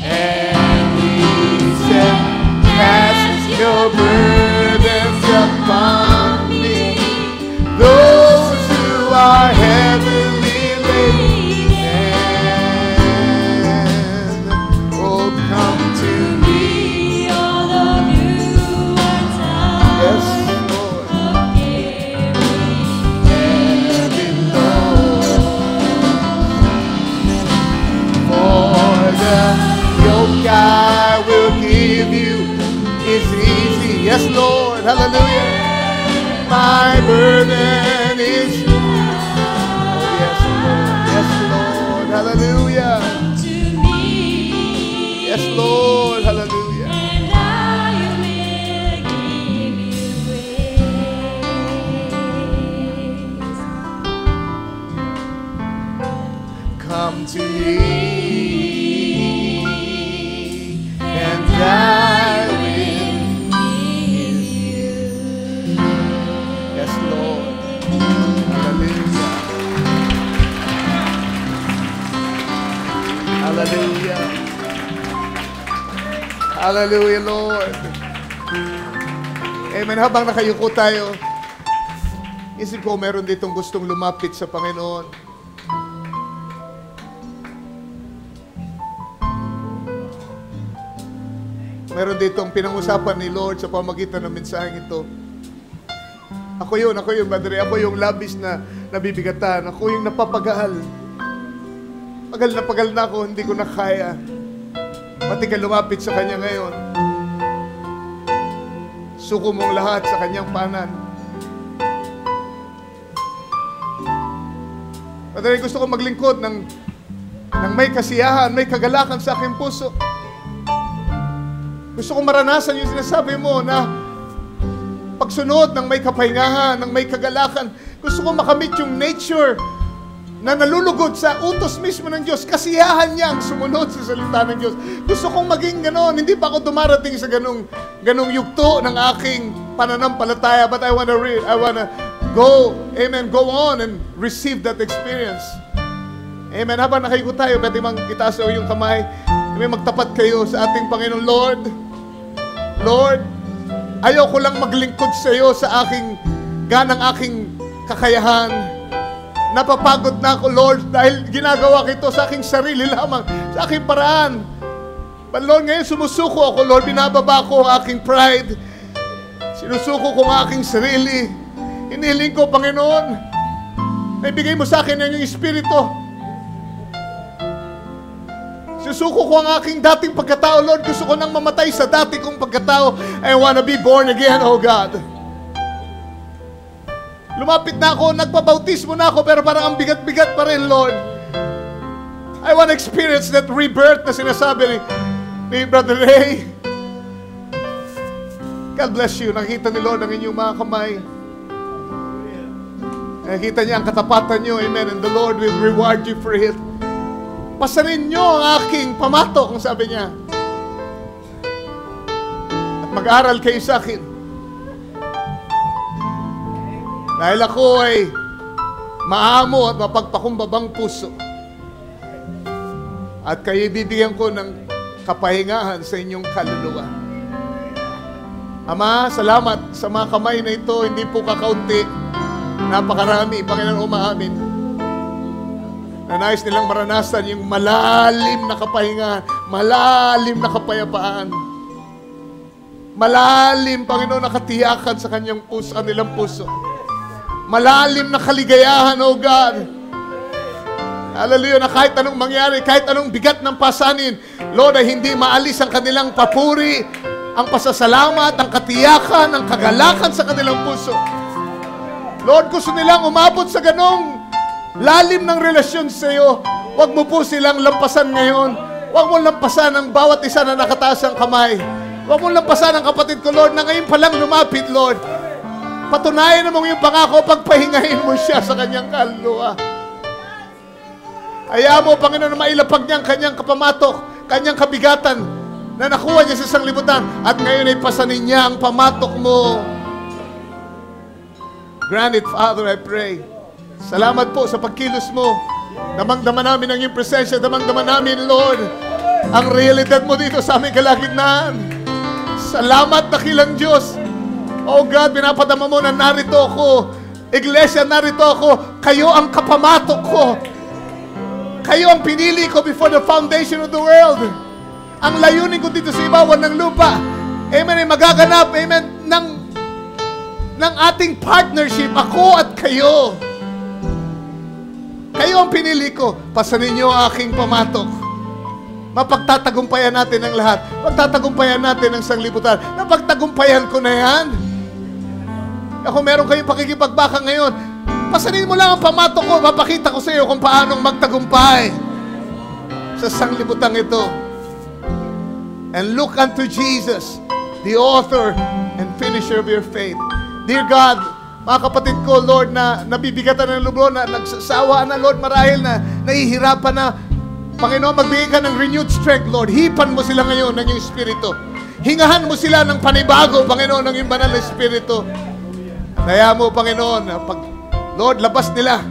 And He said, cast your burdens upon me, those who are heavily laden. Oh, come to me. All of you are Yes, tired Lord. of carrying Heavy load. For the yoke I will give you is easy. Yes, Lord. Hallelujah. My burden is. Oh, yes, Lord. Yes, Lord. Hallelujah. to me, Yes, Lord. Hallelujah. and I will give you grace. Come to me, and I will. Yes, Lord. Hallelujah. Hallelujah. Hallelujah, Lord. Amen. Habang nakayuko tayo, isip ko meron ditong gustong lumapit sa Panginoon. Meron ditong pinag-usapan ni Lord sa pamagitan ng mensaheng ito. Ako yun, Padre. Ako yung labis na nabibigatan. Ako yung napapagal. Pagal na ako, hindi ko na kaya. Pati ka lumapit sa Kanya ngayon. Suko mong lahat sa Kanyang panan. Padre, gusto ko maglingkod ng may kasiyahan, may kagalakan sa aking puso. Gusto kong maranasan yung sinasabi mo na pagsunod ng may kapahingahan, ng may kagalakan. Gusto kong makamit yung nature na nalulugod sa utos mismo ng Diyos. Kasiyahan niya ang sumunod sa salita ng Diyos. Gusto kong maging ganon. Hindi pa ako dumarating sa ganong yugto ng aking pananampalataya. But I wanna go, amen, go on and receive that experience. Amen. Habang nakayuko tayo, pwede mang itaas o yung kamay. May magtapat kayo sa ating Panginoon. Lord, ayoko lang maglingkod sa iyo sa aking ganang aking kakayahan. Napapagod na ako, Lord, dahil ginagawa ko ito sa aking sarili lamang, sa aking paraan. But Lord, ngayon sumusuko ako, Lord, binababa ko ang aking pride. Sinusuko ko ang aking sarili. Hinihiling ko, Panginoon, na ibigay mo sa akin ang iyong Espiritu. Sinusuko ko ang aking dating pagkatao, Lord. Gusto ko nang mamatay sa dati kong pagkatao. I wanna be born again, oh God. Lumapit na ako, nagpabautismo na ako, pero parang ang bigat-bigat pa rin, Lord. I wanna experience that rebirth na sinasabi ni Brother Ray. God bless you. Nakita ni Lord ang inyong mga kamay. Nakita niya ang katapatan niyo. Amen. And the Lord will reward you for it. Pasanin niyo ang aking pamatok, ang sabi niya. At mag-aral kayo sa akin. Dahil ako ay maamo at mapagpakumbabang puso. At kayo bibigyan ko ng kapahingahan sa inyong kaluluwa. Ama, salamat sa mga kamay na ito. Hindi po kakaunti. Napakarami, Panginoon, umaamin. Na nais nilang maranasan yung malalim na kapahingahan, malalim na kapayapaan. Malalim, Panginoon, na katiyakan sa kanyang puso, kanilang puso. Malalim na kaligayahan, oh God. Hallelujah, na kahit anong mangyari, kahit anong bigat ng pasanin, Lord, ay hindi maalis ang kanilang papuri, ang pasasalamat, ang katiyakan, ang kagalakan sa kanilang puso. Lord, gusto nilang umabot sa ganong lalim ng relasyon sa iyo. Huwag mo po silang lampasan ngayon. Huwag mo lampasan ang bawat isa na nakataas ang kamay. Huwag mo lampasan ang kapatid ko, Lord, na ngayon palang lumapit, Lord. Patunayan mo yung pangako, pagpahingahin mo siya sa kanyang kaluluwa. Hayaan mo, Panginoon, na mailapag niya ang kanyang kapamatok, kanyang kabigatan, na nakuha niya sa sanglibutan, at ngayon ay pasanin niya ang pamatok mo. Grant it, Father, I pray. Salamat po sa pagkilos mo. Damang-dama namin ang iyong presensya. Damang-dama namin, Lord, ang realidad mo dito sa aming kalagitnaan. Salamat, dakilang Diyos. Oh God, pinapadama mo na narito ako. Iglesia, narito ako. Kayo ang kapamatok ko. Kayo ang pinili ko before the foundation of the world. Ang layunin ko dito sa ibabaw ng lupa, amen, ay magaganap, amen, ng ating partnership, ako at kayo. Kayo ang pinili ko. Pasanin niyo ang aking pamatok. Mapagtatagumpayan natin ang lahat. Pagtatagumpayan natin ang sanglibutan. Napagtagumpayan ko na yan. Ako meron kayong pakikipagbaka ngayon. Pasanin mo lang ang pamatok ko. Mapakita ko sa iyo kung paanong magtagumpay sa sanglibutan ito. And look unto Jesus, the author and finisher of your faith. Dear God, mga kapatid ko, Lord, na nabibigatan ng lublo, na nagsasawa na, Lord, marahil na nahihirapan na. Panginoon, magbigay ka ng renewed strength, Lord. Hipan mo sila ngayon ng iyong Espiritu. Hingahan mo sila ng panibago, Panginoon, ng iyong banal na Espiritu. Kaya mo, Panginoon, pag, Lord, labas nila,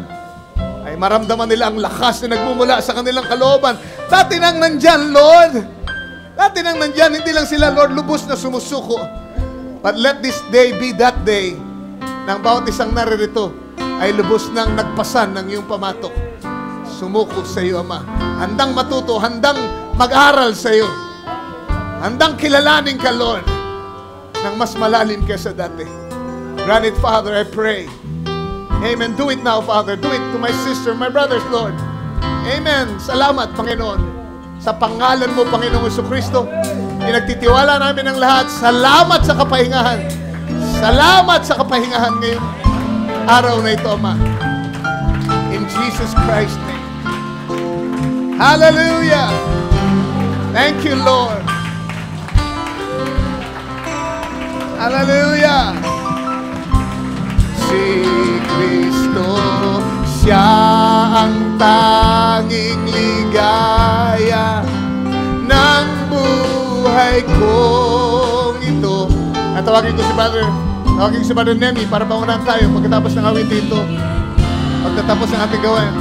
ay maramdaman nila ang lakas na nagmumula sa kanilang kalooban. Dati nang nandyan, Lord. Dati nang nandyan, hindi lang sila, Lord, lubos na sumusuko. But let this day be that day nang bawat isang naririto ay lubos nang nagpasan ng iyong pamatok. Sumuko sa iyo, Ama. Handang matuto, handang mag-aral sa iyo. Handang kilalanin ka, Lord, nang mas malalim kaysa dati. Grant it, Father, I pray. Amen. Do it now, Father. Do it to my sister, my brothers, Lord. Amen. Salamat, Panginoon. Sa pangalan mo, Panginoong Jesucristo, pinagtitiwala namin ang lahat. Salamat sa kapahingahan. Salamat sa kapahingahan ngayon. Araw na ito, Ama. In Jesus Christ's name. Hallelujah. Thank you, Lord. Hallelujah. Si Kristo, siya ang tanging ligaya ng buhay kong ito. At tawagin ko si Brother Nemi para pangunahan tayo pagkatapos ng awit ito. Pagkatapos ng ating gawain.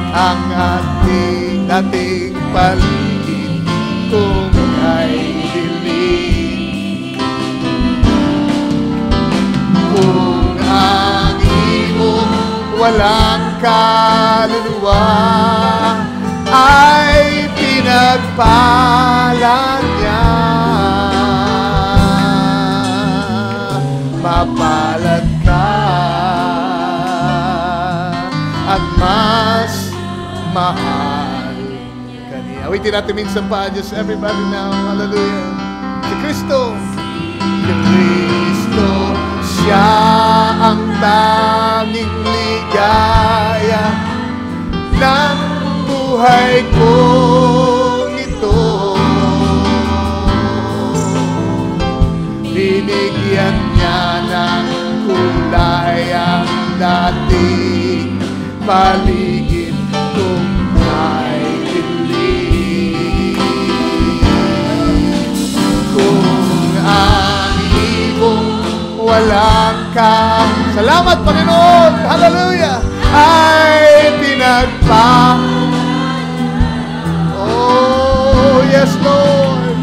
Ang ating dating paligid kung ay dilim. Kung ang iyong walang kaluluwa ay pinagpalad niya. Mapalad ka at mas mahal ka niya. Awitin natin minsan pa. Just everybody now. Hallelujah. Si Kristo. Si Kristo, siya ang tanging ligaya ng buhay ko ito. Binigyan niya ng kulay ang dating paligid kong may dilim. Kung ang ibong walang salamat, Panginoon, hallelujah, ay pinagpa. Oh, yes, Lord,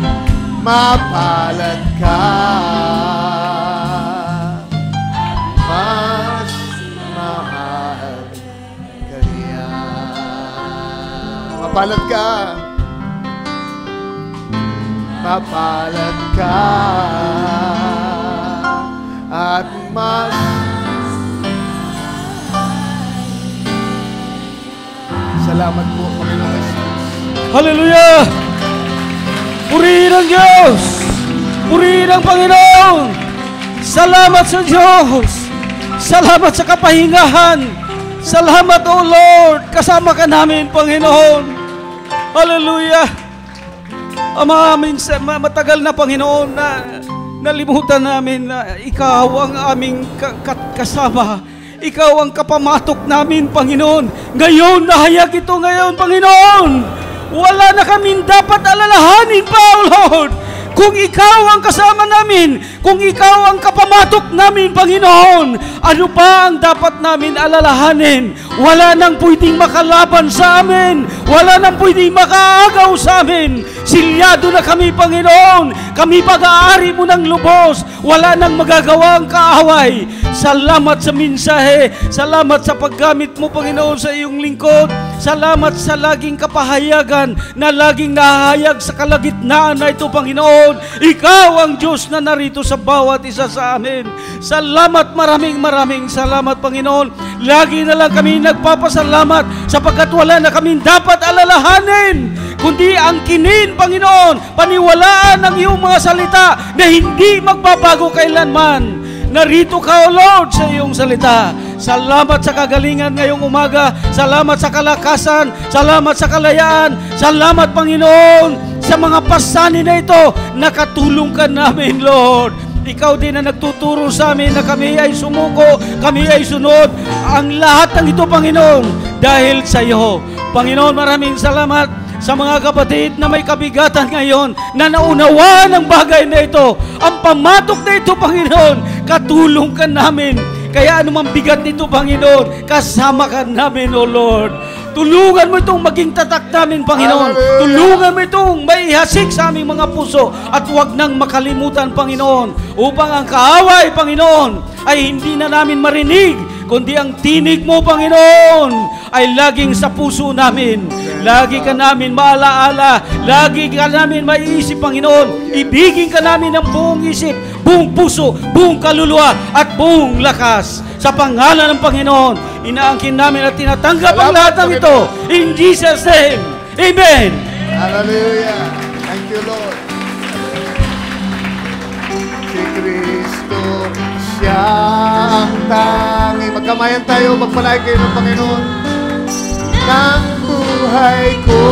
mapalad ka. Mas mahal ka niya. Mapalad ka. Mapalad ka. At mas salamat po, Panginoon Jesus. Hallelujah! Purihin ang Diyos! Purihin ang Panginoon! Salamat sa Diyos! Salamat sa kapahingahan! Salamat, O Lord! Kasama ka namin, Panginoon! Hallelujah! Matagal na, Panginoon, na nalimutan namin na Ikaw ang aming kasama. Ikaw ang kapamatok namin, Panginoon. Ngayon, nahayag ito ngayon, Panginoon. Wala na kaming dapat alalahanin pa, O Lord. Kung Ikaw ang kasama namin, kung Ikaw ang kapamatok namin, Panginoon, ano pa ang dapat namin alalahanin? Wala nang pwedeng makalaban sa amin. Wala nang pwedeng makaagaw sa amin. Silyado na kami, Panginoon. Kami pag-aari mo ng lubos. Wala nang magagawa ang kaaway. Salamat sa mensahe. Salamat sa paggamit mo, Panginoon, sa iyong lingkod. Salamat sa laging kapahayagan na laging nahahayag sa kalagitnaan na ito, Panginoon. Ikaw ang Diyos na narito sa bawat isa sa amin. Salamat, maraming salamat, Panginoon. Lagi na lang kami nagpapasalamat sapagkat wala na kaming dapat alalahanin, kundi ang kinin, Panginoon, paniwalaan ang iyong mga salita na hindi magbabago kailanman. Narito ka, O Lord, sa iyong salita. Salamat sa kagalingan ngayong umaga. Salamat sa kalakasan. Salamat sa kalayaan. Salamat, Panginoon, sa mga pasanin na ito. Nakatulong ka namin, Lord. Ikaw din na nagtuturo sa amin na kami ay sumuko, kami ay sunod. Ang lahat ng ito, Panginoon, dahil sa iyo. Panginoon, maraming salamat sa mga kapatid na may kabigatan ngayon na naunawaan ang bagay na ito. Ang pamatok na ito, Panginoon, katulong ka namin. Kaya anumang bigat nito, Panginoon, kasama ka namin, O Lord. Tulungan mo itong maging tatak namin, Panginoon. Hallelujah. Tulungan mo itong maihasik sa aming mga puso at huwag nang makalimutan, Panginoon, upang ang kaaway, Panginoon, ay hindi na namin marinig, kundi ang tinig mo, Panginoon, ay laging sa puso namin. Lagi ka namin maalaala, lagi ka namin maiisip, Panginoon. Ibigin ka namin ng buong isip, buong puso, buong kaluluwa, at buong lakas. Sa pangalan ng Panginoon, inaangkin namin at tinatanggap ang lahat ng ito. In Jesus' name, Amen. Hallelujah. Thank you, Lord. Si Kristo, siya ang tangi. Magkamayan tayo, magpalay kayo ng Panginoon. Ng buhay ko.